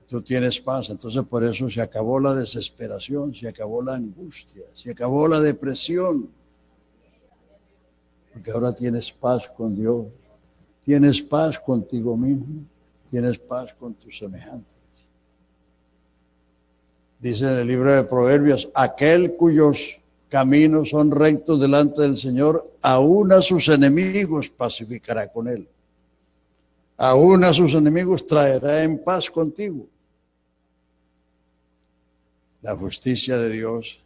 Tú tienes paz, entonces por eso se acabó la desesperación, se acabó la angustia, se acabó la depresión. Porque ahora tienes paz con Dios, tienes paz contigo mismo, tienes paz con tus semejantes. Dice en el libro de Proverbios, aquel cuyos caminos son rectos delante del Señor, aún a sus enemigos pacificará con él. Aún a sus enemigos traerá en paz contigo. La justicia de Dios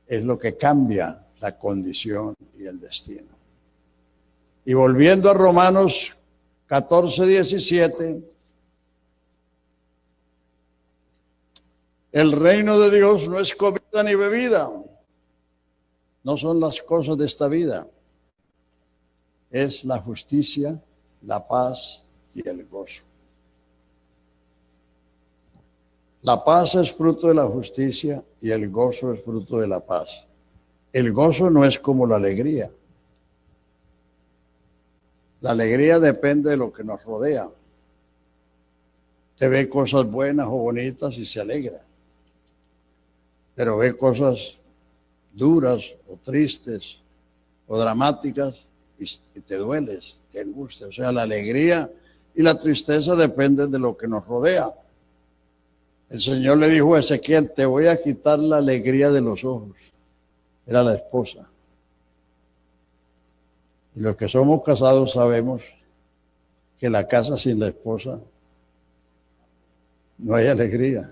es lo que cambia la condición y el destino. Y volviendo a Romanos 14:17, el reino de Dios no es comida ni bebida, no son las cosas de esta vida, es la justicia, la paz y el gozo. La paz es fruto de la justicia y el gozo es fruto de la paz. El gozo no es como la alegría. La alegría depende de lo que nos rodea. Te ve cosas buenas o bonitas y se alegra. Pero ve cosas duras o tristes o dramáticas y te dueles, te angustia. O sea, la alegría y la tristeza dependen de lo que nos rodea. El Señor le dijo a Ezequiel, te voy a quitar la alegría de los ojos. Era la esposa. Y los que somos casados sabemos que la casa sin la esposa no hay alegría.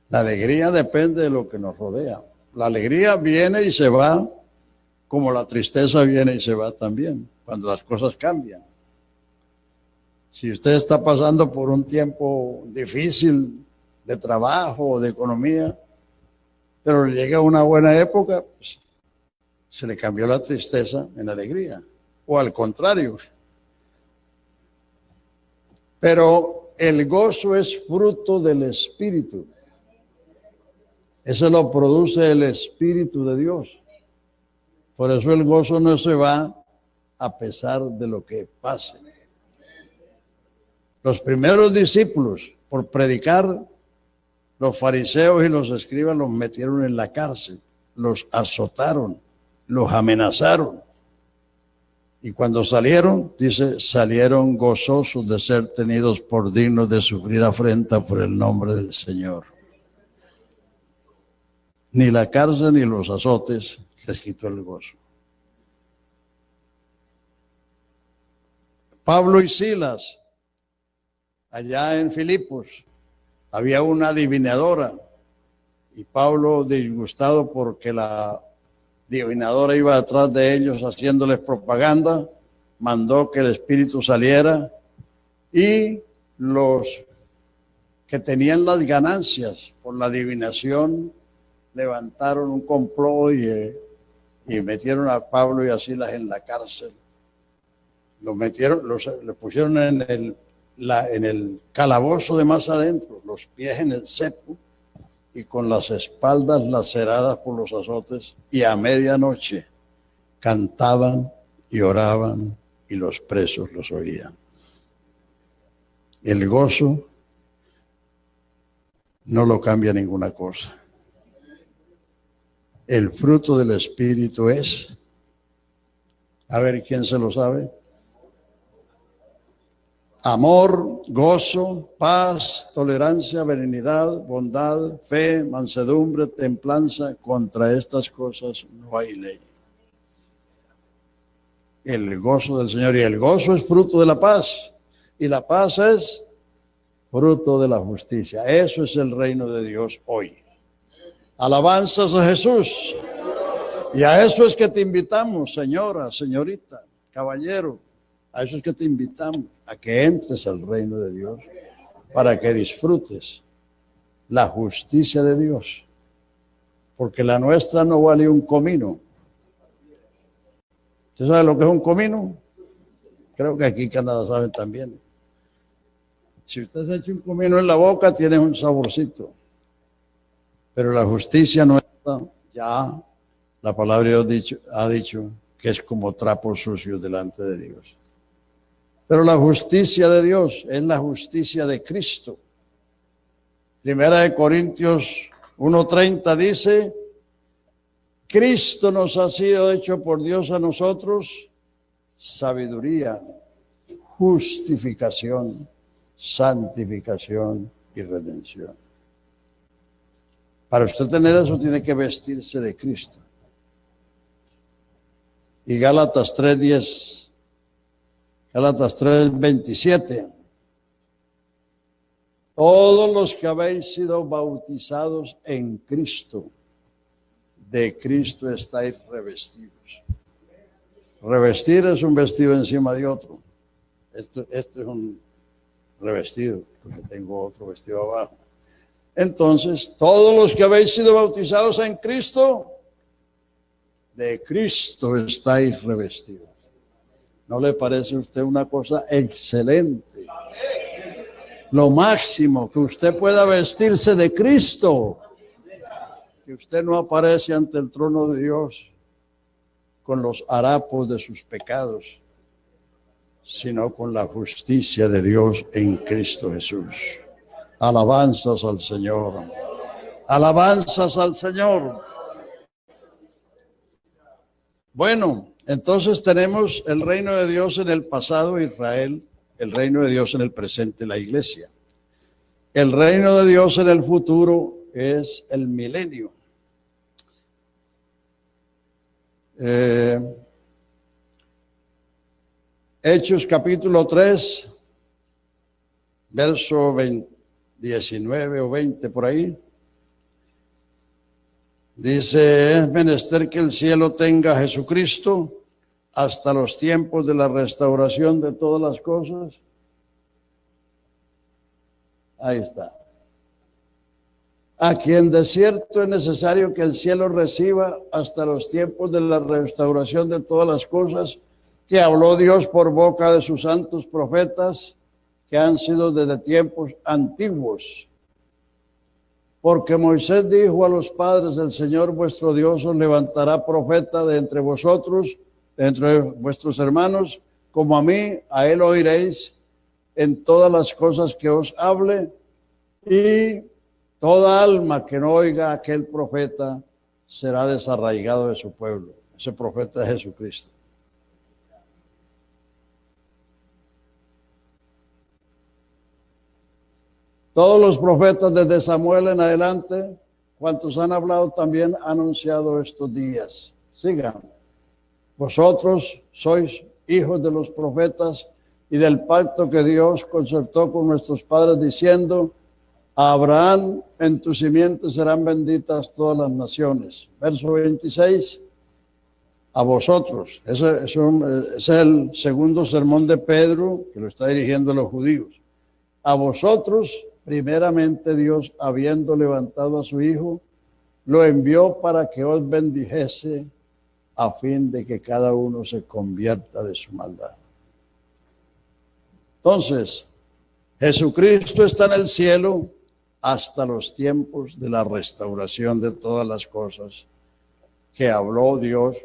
La alegría depende de lo que nos rodea. La alegría viene y se va, como la tristeza viene y se va también, cuando las cosas cambian. Si usted está pasando por un tiempo difícil de trabajo o de economía, pero llega una buena época, pues, se le cambió la tristeza en alegría, o al contrario. Pero el gozo es fruto del Espíritu. Eso lo produce el Espíritu de Dios. Por eso el gozo no se va a pesar de lo que pase. Los primeros discípulos, por predicar, los fariseos y los escribas los metieron en la cárcel, los azotaron, los amenazaron. Y cuando salieron, dice, salieron gozosos de ser tenidos por dignos de sufrir afrenta por el nombre del Señor. Ni la cárcel ni los azotes les quitó el gozo. Pablo y Silas, allá en Filipos, había una adivinadora y Pablo, disgustado porque la adivinadora iba atrás de ellos haciéndoles propaganda, mandó que el espíritu saliera y los que tenían las ganancias por la adivinación levantaron un complot y metieron a Pablo y a Silas en la cárcel. Le pusieron en el calabozo de más adentro, los pies en el cepo y con las espaldas laceradas por los azotes, y a medianoche cantaban y oraban y los presos los oían. El gozo no lo cambia ninguna cosa. El fruto del Espíritu es, a ver quién se lo sabe, amor, gozo, paz, tolerancia, benignidad, bondad, fe, mansedumbre, templanza. Contra estas cosas no hay ley. El gozo del Señor, y el gozo es fruto de la paz, y la paz es fruto de la justicia. Eso es el reino de Dios hoy. Alabanzas a Jesús. Y a eso es que te invitamos, señora, señorita, caballero. A eso es que te invitamos, a que entres al reino de Dios, para que disfrutes la justicia de Dios. Porque la nuestra no vale un comino. ¿Usted sabe lo que es un comino? Creo que aquí en Canadá saben también. Si usted se echa un comino en la boca, tiene un saborcito. Pero la justicia nuestra, ya la palabra de Dios ha dicho que es como trapos sucios delante de Dios. Pero la justicia de Dios es la justicia de Cristo. Primera de Corintios 1:30 dice, Cristo nos ha sido hecho por Dios a nosotros sabiduría, justificación, santificación y redención. Para usted tener eso tiene que vestirse de Cristo. Y Gálatas 3:10, Gálatas 3:27. Todos los que habéis sido bautizados en Cristo, de Cristo estáis revestidos. Revestir es un vestido encima de otro. Esto es un revestido, porque tengo otro vestido abajo. Entonces, todos los que habéis sido bautizados en Cristo, de Cristo estáis revestidos. ¿No le parece a usted una cosa excelente? Lo máximo, que usted pueda vestirse de Cristo. Que usted no aparece ante el trono de Dios con los harapos de sus pecados, sino con la justicia de Dios en Cristo Jesús. Alabanzas al Señor. Alabanzas al Señor. Bueno, entonces tenemos el reino de Dios en el pasado, Israel, el reino de Dios en el presente, la iglesia. El reino de Dios en el futuro es el milenio. Hechos capítulo 3, verso 19 o 20 por ahí. Dice, es menester que el cielo tenga a Jesucristo hasta los tiempos de la restauración de todas las cosas. Ahí está. A quien de cierto es necesario que el cielo reciba hasta los tiempos de la restauración de todas las cosas, que habló Dios por boca de sus santos profetas, que han sido desde tiempos antiguos. Porque Moisés dijo a los padres, el Señor vuestro Dios os levantará profeta de entre vosotros, de entre vuestros hermanos, como a mí, a él oiréis en todas las cosas que os hable, y toda alma que no oiga a aquel profeta será desarraigado de su pueblo. Ese profeta es Jesucristo. Todos los profetas desde Samuel en adelante, cuantos han hablado también han anunciado estos días. Sigan. Vosotros sois hijos de los profetas y del pacto que Dios concertó con nuestros padres diciendo, a Abraham en tu simiente serán benditas todas las naciones. Verso 26. A vosotros. Ese es el segundo sermón de Pedro que lo está dirigiendo a los judíos. A vosotros, primeramente Dios, habiendo levantado a su Hijo, lo envió para que os bendijese a fin de que cada uno se convierta de su maldad. Entonces, Jesucristo está en el cielo hasta los tiempos de la restauración de todas las cosas que habló Dios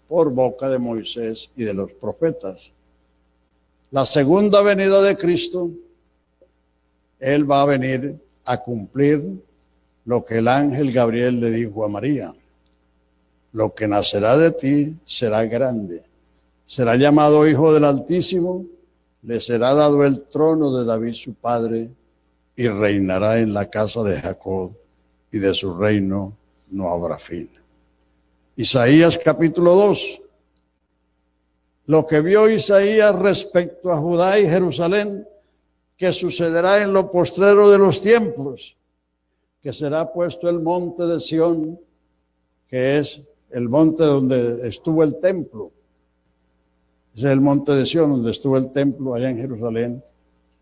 por boca de Moisés y de los profetas. La segunda venida de Cristo, Él va a venir a cumplir lo que el ángel Gabriel le dijo a María. Lo que nacerá de ti será grande. Será llamado Hijo del Altísimo, le será dado el trono de David su padre, y reinará en la casa de Jacob, y de su reino no habrá fin. Isaías capítulo 2. Lo que vio Isaías respecto a Judá y Jerusalén, que sucederá en lo postrero de los tiempos, que será puesto el monte de Sión, que es el monte donde estuvo el templo. Ese es el monte de Sión, donde estuvo el templo allá en Jerusalén,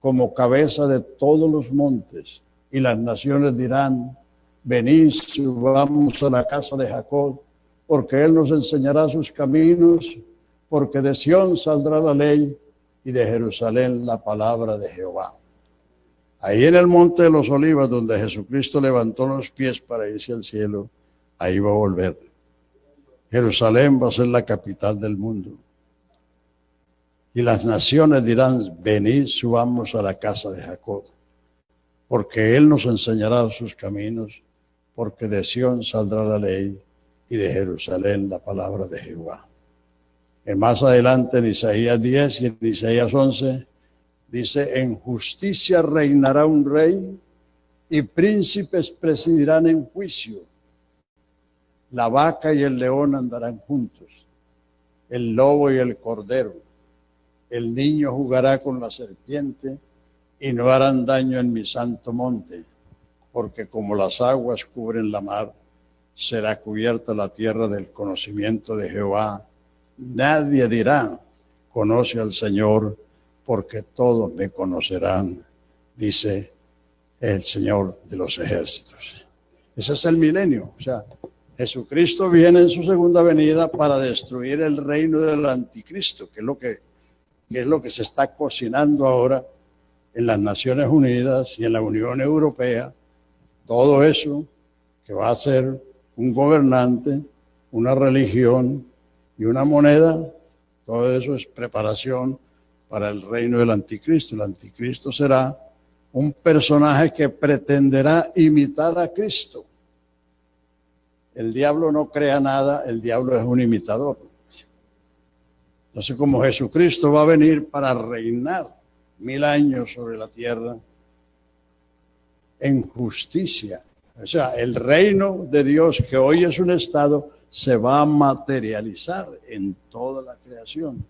como cabeza de todos los montes. Y las naciones dirán, venid, subamos a la casa de Jacob, porque él nos enseñará sus caminos, porque de Sión saldrá la ley y de Jerusalén la palabra de Jehová. Ahí en el monte de los Olivos, donde Jesucristo levantó los pies para irse al cielo, ahí va a volver. Jerusalén va a ser la capital del mundo. Y las naciones dirán, venid, subamos a la casa de Jacob, porque él nos enseñará sus caminos, porque de Sión saldrá la ley y de Jerusalén la palabra de Jehová. Y más adelante en Isaías 10 y en Isaías 11 dice, en justicia reinará un rey y príncipes presidirán en juicio. La vaca y el león andarán juntos, el lobo y el cordero. El niño jugará con la serpiente y no harán daño en mi santo monte, porque como las aguas cubren la mar, será cubierta la tierra del conocimiento de Jehová. Nadie dirá, conoce al Señor, porque todos me conocerán, dice el Señor de los ejércitos. Ese es el milenio. O sea, Jesucristo viene en su segunda venida para destruir el reino del anticristo, que es lo que se está cocinando ahora en las Naciones Unidas y en la Unión Europea. Todo eso que va a ser un gobernante, una religión y una moneda, todo eso es preparación para el reino del anticristo. El anticristo será un personaje que pretenderá imitar a Cristo. El diablo no crea nada, el diablo es un imitador. Entonces, como Jesucristo va a venir para reinar 1000 años sobre la tierra en justicia, o sea, el reino de Dios, que hoy es un estado, se va a materializar en toda la creación.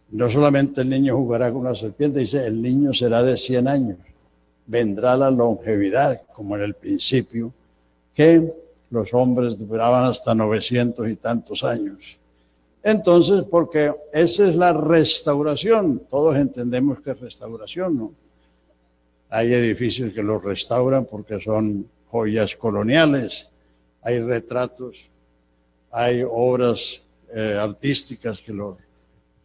No solamente el niño jugará con la serpiente, dice, el niño será de 100 años. Vendrá la longevidad, como en el principio, que los hombres duraban hasta 900 y tantos años. Entonces, porque esa es la restauración, todos entendemos que es restauración, ¿no? Hay edificios que los restauran porque son joyas coloniales, hay retratos, hay obras artísticas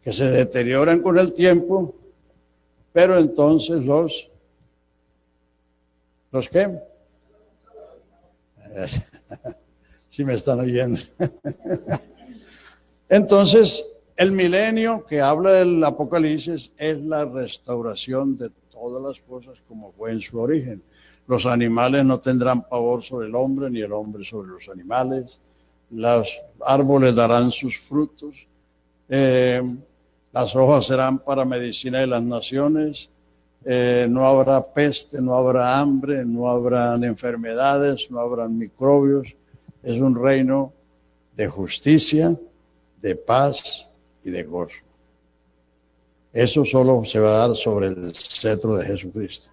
que se deterioran con el tiempo, pero entonces ¿los qué? Si me están oyendo. Entonces, el milenio que habla del Apocalipsis es la restauración de todas las cosas como fue en su origen. Los animales no tendrán pavor sobre el hombre, ni el hombre sobre los animales. Los árboles darán sus frutos. Las hojas serán para medicina de las naciones. No habrá peste, no habrá hambre, no habrán enfermedades, no habrán microbios. Es un reino de justicia, de paz y de gozo. Eso solo se va a dar sobre el cetro de Jesucristo.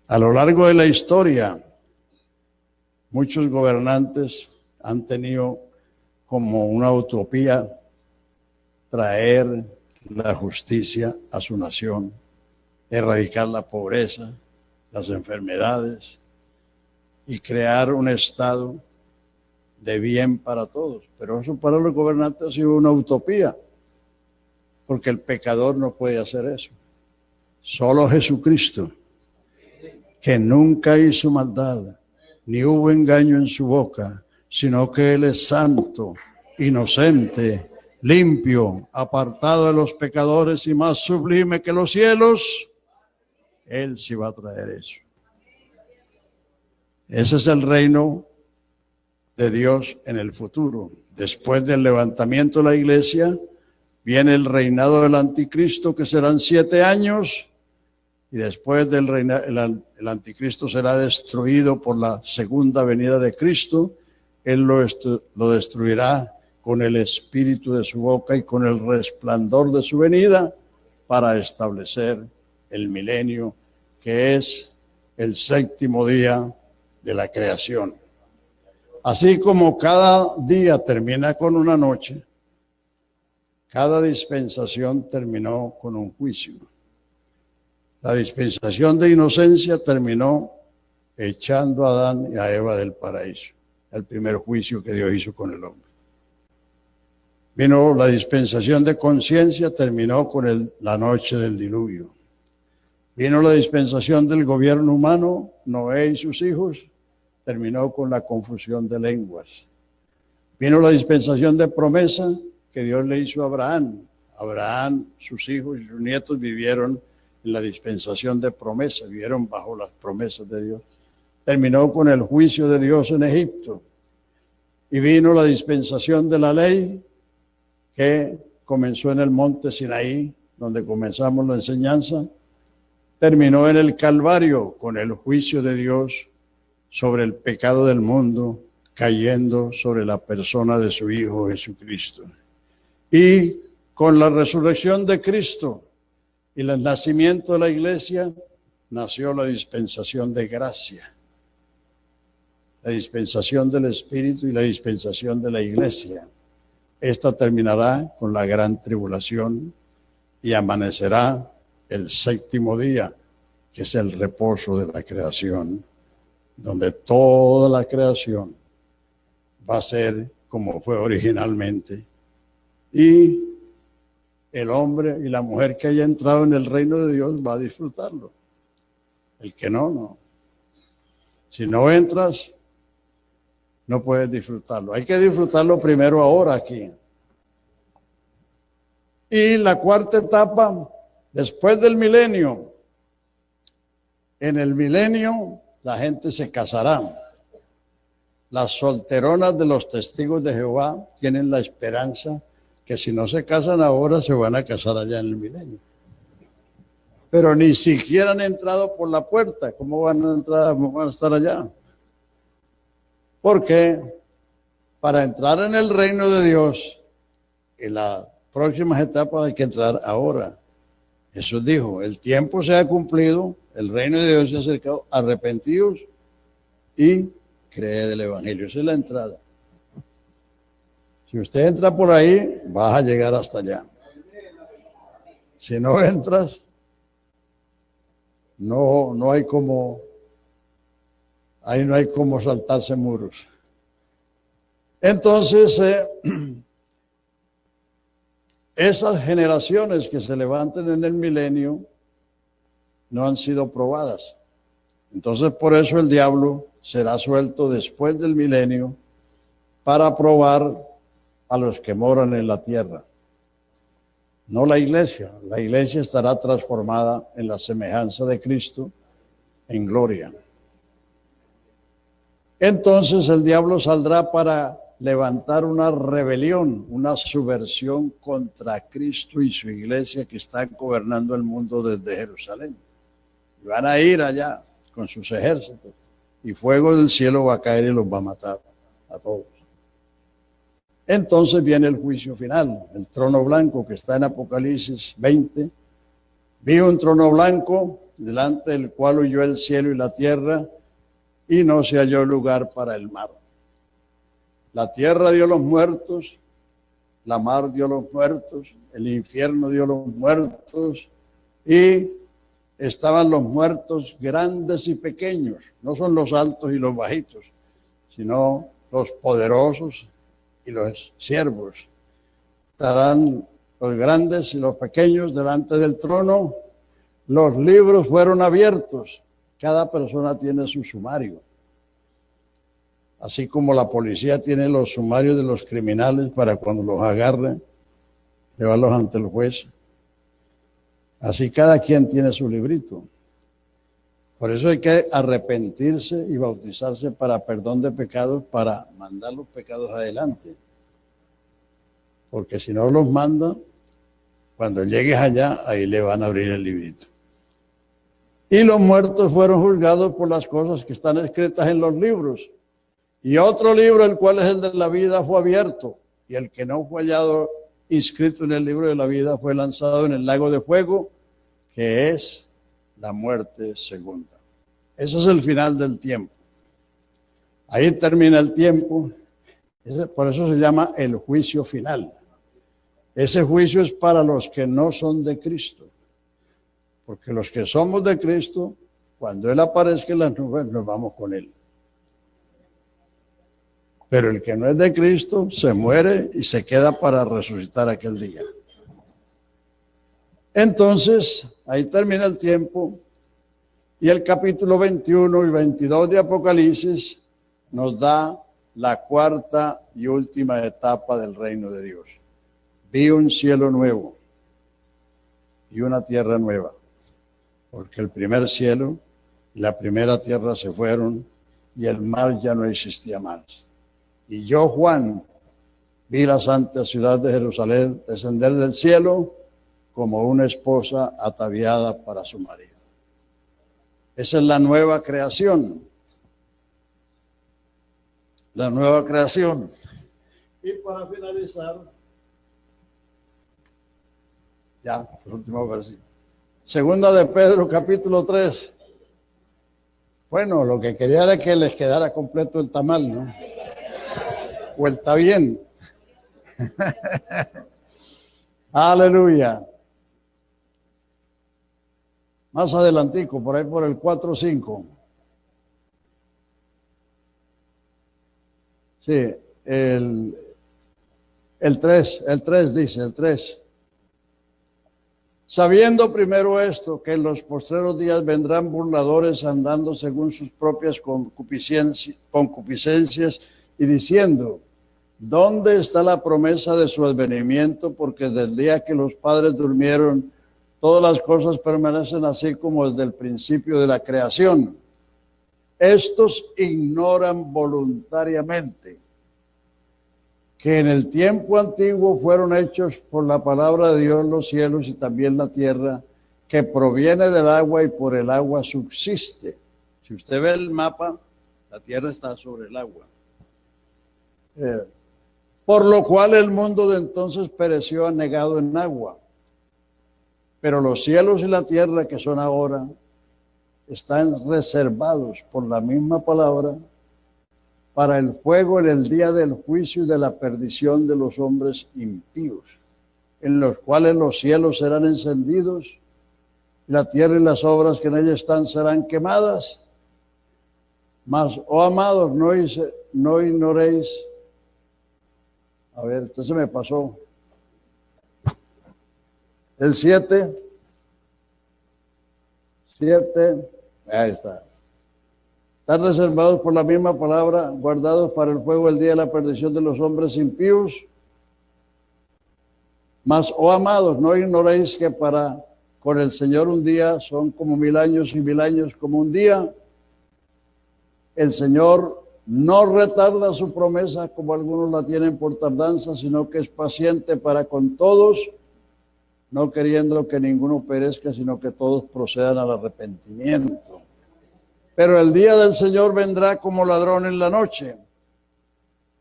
A lo largo de la historia, muchos gobernantes han tenido como una utopía traer la justicia a su nación, erradicar la pobreza, las enfermedades y crear un estado de bien para todos. Pero eso para los gobernantes ha sido una utopía, porque el pecador no puede hacer eso. Solo Jesucristo, que nunca hizo maldad, ni hubo engaño en su boca, sino que Él es santo, inocente, limpio, apartado de los pecadores y más sublime que los cielos, Él sí va a traer eso. Ese es el reino de Dios en el futuro. Después del levantamiento de la iglesia, viene el reinado del anticristo, que serán 7 años, y después del reinado, el anticristo será destruido por la segunda venida de Cristo. Él lo destruirá con el espíritu de su boca y con el resplandor de su venida para establecer el milenio, que es el 7º día de la creación. Así como cada día termina con una noche, cada dispensación terminó con un juicio. La dispensación de inocencia terminó echando a Adán y a Eva del paraíso, el primer juicio que Dios hizo con el hombre. Vino la dispensación de conciencia, terminó con la noche del diluvio. Vino la dispensación del gobierno humano, Noé y sus hijos, terminó con la confusión de lenguas. Vino la dispensación de promesa que Dios le hizo a Abraham. Abraham, sus hijos y sus nietos vivieron en la dispensación de promesa, vivieron bajo las promesas de Dios. Terminó con el juicio de Dios en Egipto. Y vino la dispensación de la ley que comenzó en el monte Sinaí, donde comenzamos la enseñanza. Terminó en el Calvario con el juicio de Dios sobre el pecado del mundo, cayendo sobre la persona de su Hijo Jesucristo. Y con la resurrección de Cristo y el nacimiento de la iglesia, nació la dispensación de gracia, la dispensación del Espíritu y la dispensación de la iglesia. Esta terminará con la gran tribulación y amanecerá el séptimo día, que es el reposo de la creación, donde toda la creación va a ser como fue originalmente. Y el hombre y la mujer que haya entrado en el reino de Dios va a disfrutarlo. El que no, no. Si no entras, no puedes disfrutarlo. Hay que disfrutarlo primero ahora aquí. Y la cuarta etapa, después del milenio. En el milenio la gente se casará. Las solteronas de los testigos de Jehová tienen la esperanza que si no se casan ahora se van a casar allá en el milenio. Pero ni siquiera han entrado por la puerta. ¿Cómo van a entrar? ¿Cómo van a estar allá? Porque para entrar en el reino de Dios, en las próximas etapas hay que entrar ahora. Jesús dijo, el tiempo se ha cumplido, el reino de Dios se ha acercado, arrepentidos y cree del evangelio. Esa es la entrada. Si usted entra por ahí, vas a llegar hasta allá. Si no entras, no hay como, ahí no hay como saltarse muros. Entonces, esas generaciones que se levanten en el milenio no han sido probadas. Entonces, por eso el diablo será suelto después del milenio para probar a los que moran en la tierra. No la iglesia. La iglesia estará transformada en la semejanza de Cristo en gloria. Entonces el diablo saldrá para levantar una rebelión, una subversión contra Cristo y su iglesia que están gobernando el mundo desde Jerusalén. Y van a ir allá con sus ejércitos y fuego del cielo va a caer y los va a matar a todos. Entonces viene el juicio final, el trono blanco que está en Apocalipsis 20. Vi un trono blanco delante del cual huyó el cielo y la tierra y no se halló lugar para el mar. La tierra dio los muertos, la mar dio los muertos, el infierno dio los muertos y estaban los muertos grandes y pequeños. No son los altos y los bajitos, sino los poderosos y los siervos. Estarán los grandes y los pequeños delante del trono. Los libros fueron abiertos. Cada persona tiene su sumario. Así como la policía tiene los sumarios de los criminales para cuando los agarren, llevarlos ante el juez. Así cada quien tiene su librito. Por eso hay que arrepentirse y bautizarse para perdón de pecados, para mandar los pecados adelante. Porque si no los manda, cuando llegues allá, ahí le van a abrir el librito. Y los muertos fueron juzgados por las cosas que están escritas en los libros. Y otro libro, el cual es el de la vida, fue abierto. Y el que no fue hallado inscrito en el libro de la vida fue lanzado en el lago de fuego, que es la muerte segunda. Ese es el final del tiempo. Ahí termina el tiempo. Por eso se llama el juicio final. Ese juicio es para los que no son de Cristo. Porque los que somos de Cristo, cuando Él aparezca en las nubes, nos vamos con Él. Pero el que no es de Cristo se muere y se queda para resucitar aquel día. Entonces, ahí termina el tiempo y el capítulo 21 y 22 de Apocalipsis nos da la cuarta y última etapa del reino de Dios. Vi un cielo nuevo y una tierra nueva, porque el primer cielo y la primera tierra se fueron y el mar ya no existía más. Y yo, Juan, vi la santa ciudad de Jerusalén descender del cielo como una esposa ataviada para su marido. Esa es la nueva creación. La nueva creación. Y para finalizar, ya, el último versículo. Segunda de Pedro, capítulo 3. Bueno, lo que quería era que les quedara completo el tamal, ¿no? O el está bien. Aleluya. Más adelantico, por ahí por el 4 o 5. Sí, el 3 dice, el 3. Sabiendo primero esto, que en los postreros días vendrán burladores andando según sus propias concupiscencias y diciendo, ¿dónde está la promesa de su advenimiento? Porque desde el día que los padres durmieron, todas las cosas permanecen así como desde el principio de la creación. Estos ignoran voluntariamente que en el tiempo antiguo fueron hechos por la palabra de Dios los cielos y también la tierra, que proviene del agua y por el agua subsiste. Si usted ve el mapa, la tierra está sobre el agua. Por lo cual el mundo de entonces pereció anegado en agua. Pero los cielos y la tierra que son ahora están reservados por la misma palabra para el fuego en el día del juicio y de la perdición de los hombres impíos, en los cuales los cielos serán encendidos y la tierra y las obras que en ella están serán quemadas. Mas, oh amados, no ignoréis. A ver, esto se me pasó. El 7, ahí está. Están reservados por la misma palabra, guardados para el fuego el día de la perdición de los hombres impíos. Mas, oh amados, no ignoréis que con el Señor un día son como 1000 años y 1000 años como un día. El Señor no retarda su promesa como algunos la tienen por tardanza, sino que es paciente para con todos, no queriendo que ninguno perezca, sino que todos procedan al arrepentimiento. Pero el día del Señor vendrá como ladrón en la noche,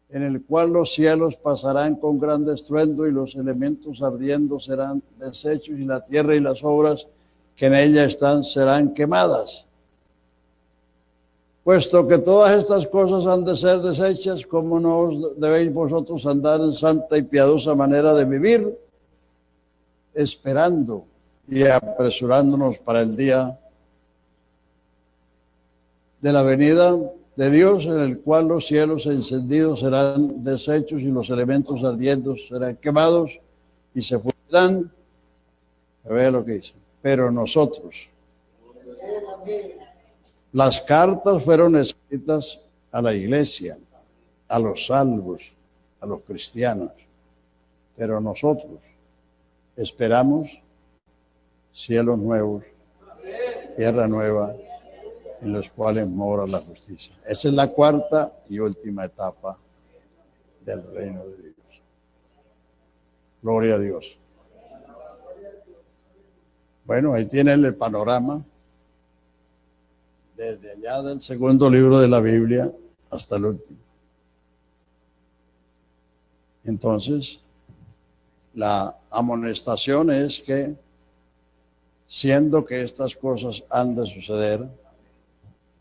en el cual los cielos pasarán con gran estruendo y los elementos ardiendo serán deshechos y la tierra y las obras que en ella están serán quemadas. Puesto que todas estas cosas han de ser deshechas, ¿cómo no os debéis vosotros andar en santa y piadosa manera de vivir, esperando y apresurándonos para el día de la venida de Dios, en el cual los cielos encendidos serán deshechos y los elementos ardientes serán quemados y se fundirán? Vea lo que dice. Pero nosotros, las cartas fueron escritas a la iglesia, a los salvos, a los cristianos, pero nosotros esperamos cielos nuevos, tierra nueva, en los cuales mora la justicia. Esa es la cuarta y última etapa del reino de Dios. Gloria a Dios. Bueno, ahí tienen el panorama desde allá del segundo libro de la Biblia hasta el último. Entonces, la amonestación es que, siendo que estas cosas han de suceder,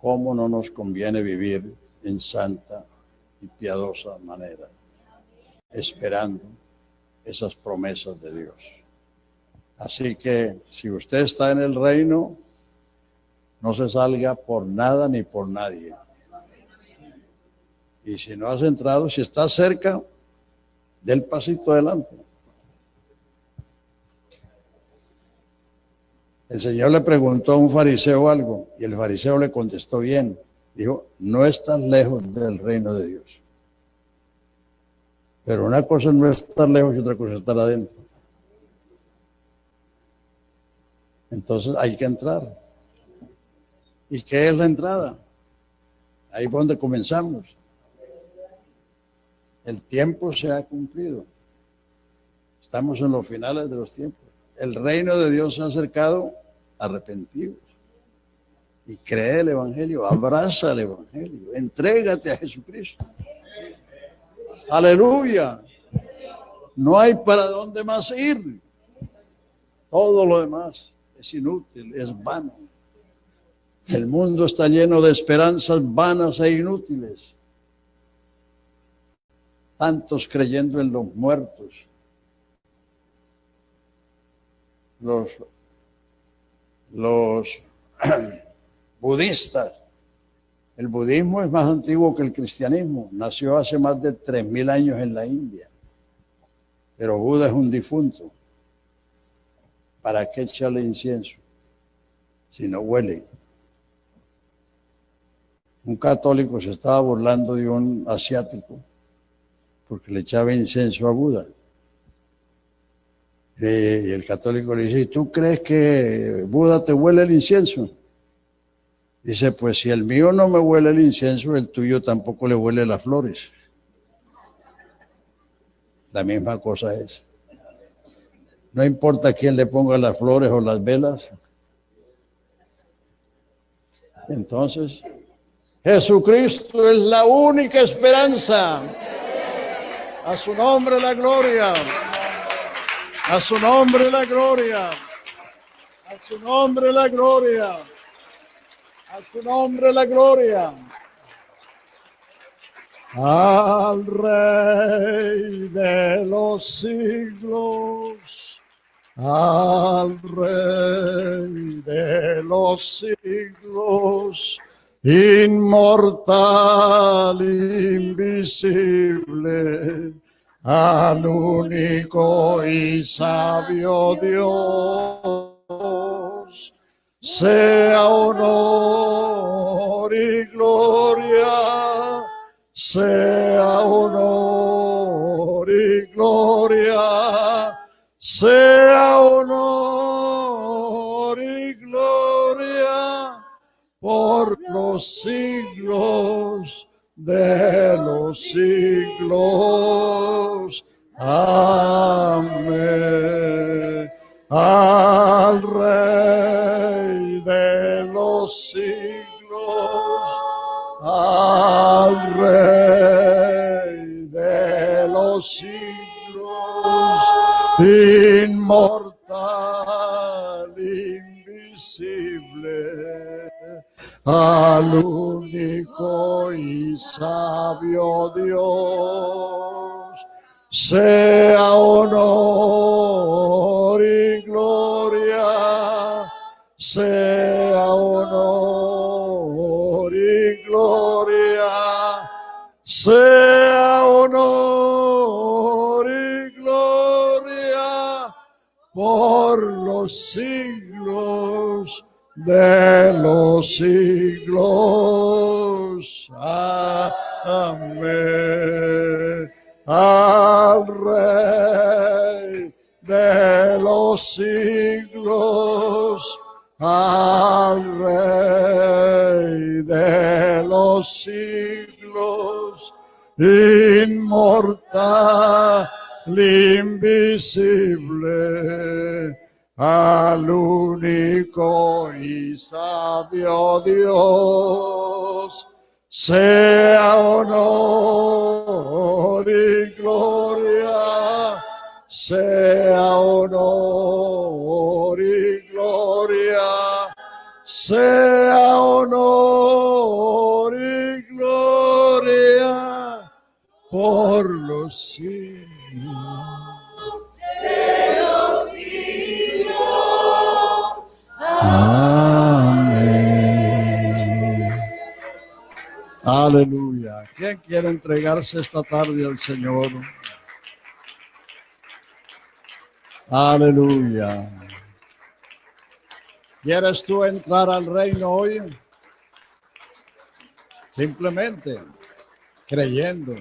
¿cómo no nos conviene vivir en santa y piadosa manera, esperando esas promesas de Dios? Así que, si usted está en el reino, no se salga por nada ni por nadie. Y si no has entrado, si estás cerca, del pasito adelante. El Señor le preguntó a un fariseo algo y el fariseo le contestó bien. Dijo, no estás lejos del reino de Dios. Pero una cosa no es estar lejos y otra cosa es estar adentro. Entonces hay que entrar. ¿Y qué es la entrada? Ahí es donde comenzamos. El tiempo se ha cumplido. Estamos en los finales de los tiempos. El reino de Dios se ha acercado, arrepentidos. Y cree el Evangelio, abraza el Evangelio, entrégate a Jesucristo. Aleluya. No hay para dónde más ir. Todo lo demás es inútil, es vano. El mundo está lleno de esperanzas vanas e inútiles. Tantos creyendo en los muertos. Los budistas. El budismo es más antiguo que el cristianismo. Nació hace más de 3000 años en la India. Pero Buda es un difunto. ¿Para qué echarle incienso? Si no huele. Un católico se estaba burlando de un asiático porque le echaba incienso a Buda. Y el católico le dice, ¿tú crees que Buda te huele el incienso? Dice, pues si el mío no me huele el incienso, el tuyo tampoco le huele las flores. La misma cosa es. No importa quién le ponga las flores o las velas. Entonces, Jesucristo es la única esperanza. A su nombre la gloria. A su nombre la gloria. A su nombre la gloria. A su nombre la gloria. Al Rey de los siglos. Al Rey de los siglos. Inmortal, invisible, al único y sabio Dios, sea honor y gloria, sea honor y gloria, sea honor y gloria, por los siglos de los siglos. Amén. Al Rey de los siglos, al Rey de los siglos, inmortal, invisible, al único y sabio Dios, sea honor y gloria, sea honor y gloria, sea honor y gloria, por los siglos de los siglos. Amén. Al Rey de los siglos, al Rey de los siglos, inmortal, invisible, al único y sabio Dios, sea honor y gloria, sea honor y gloria, sea honor y gloria, por los siglos de los siglos. Amén. Aleluya. ¿Quién quiere entregarse esta tarde al Señor? Aleluya. ¿Quieres tú entrar al reino hoy? Simplemente creyendo.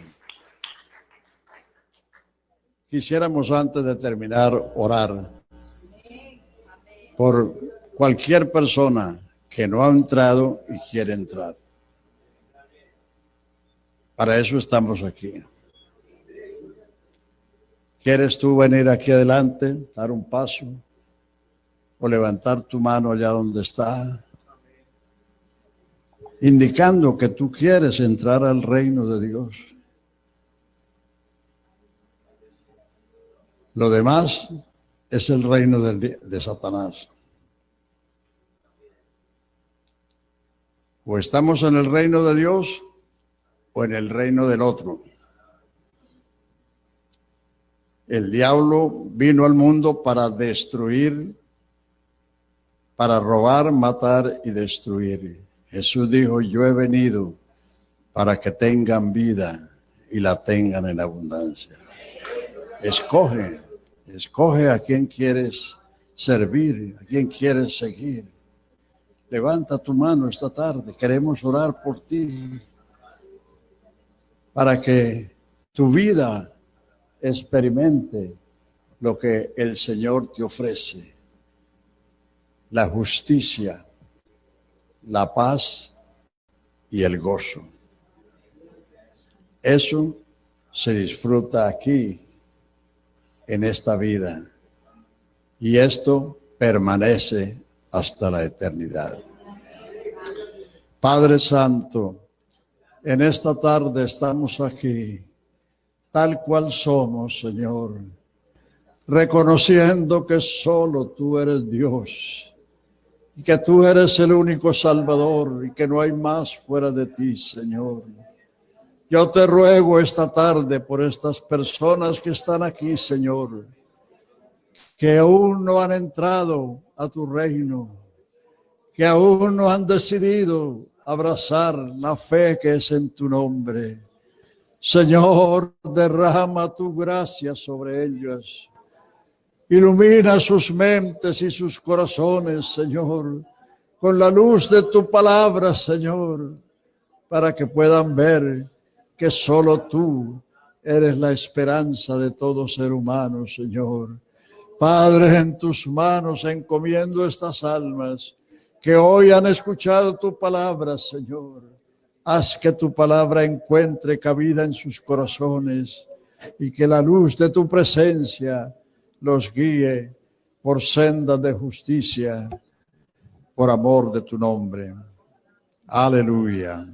Quisiéramos antes de terminar orar por cualquier persona que no ha entrado y quiere entrar. Para eso estamos aquí. ¿Quieres tú venir aquí adelante, dar un paso o levantar tu mano allá donde está, indicando que tú quieres entrar al reino de Dios? Lo demás es el reino de Satanás. O estamos en el reino de Dios o en el reino del otro. El diablo vino al mundo para destruir, para robar, matar y destruir. Jesús dijo, yo he venido para que tengan vida y la tengan en abundancia. Escoge a quién quieres servir, a quién quieres seguir. Levanta tu mano esta tarde, queremos orar por ti, para que tu vida experimente lo que el Señor te ofrece: la justicia, la paz y el gozo. Eso se disfruta aquí, en esta vida, y esto permanece hasta la eternidad. Padre Santo, en esta tarde estamos aquí, tal cual somos, Señor, reconociendo que solo tú eres Dios y que tú eres el único Salvador y que no hay más fuera de ti, Señor. Yo te ruego esta tarde por estas personas que están aquí, Señor, que aún no han entrado a tu reino, que aún no han decidido abrazar la fe que es en tu nombre. Señor, derrama tu gracia sobre ellos. Ilumina sus mentes y sus corazones, Señor, con la luz de tu palabra, Señor, para que puedan ver que solo tú eres la esperanza de todo ser humano, Señor. Padre, en tus manos encomiendo estas almas que hoy han escuchado tu palabra, Señor. Haz que tu palabra encuentre cabida en sus corazones y que la luz de tu presencia los guíe por sendas de justicia, por amor de tu nombre. Aleluya.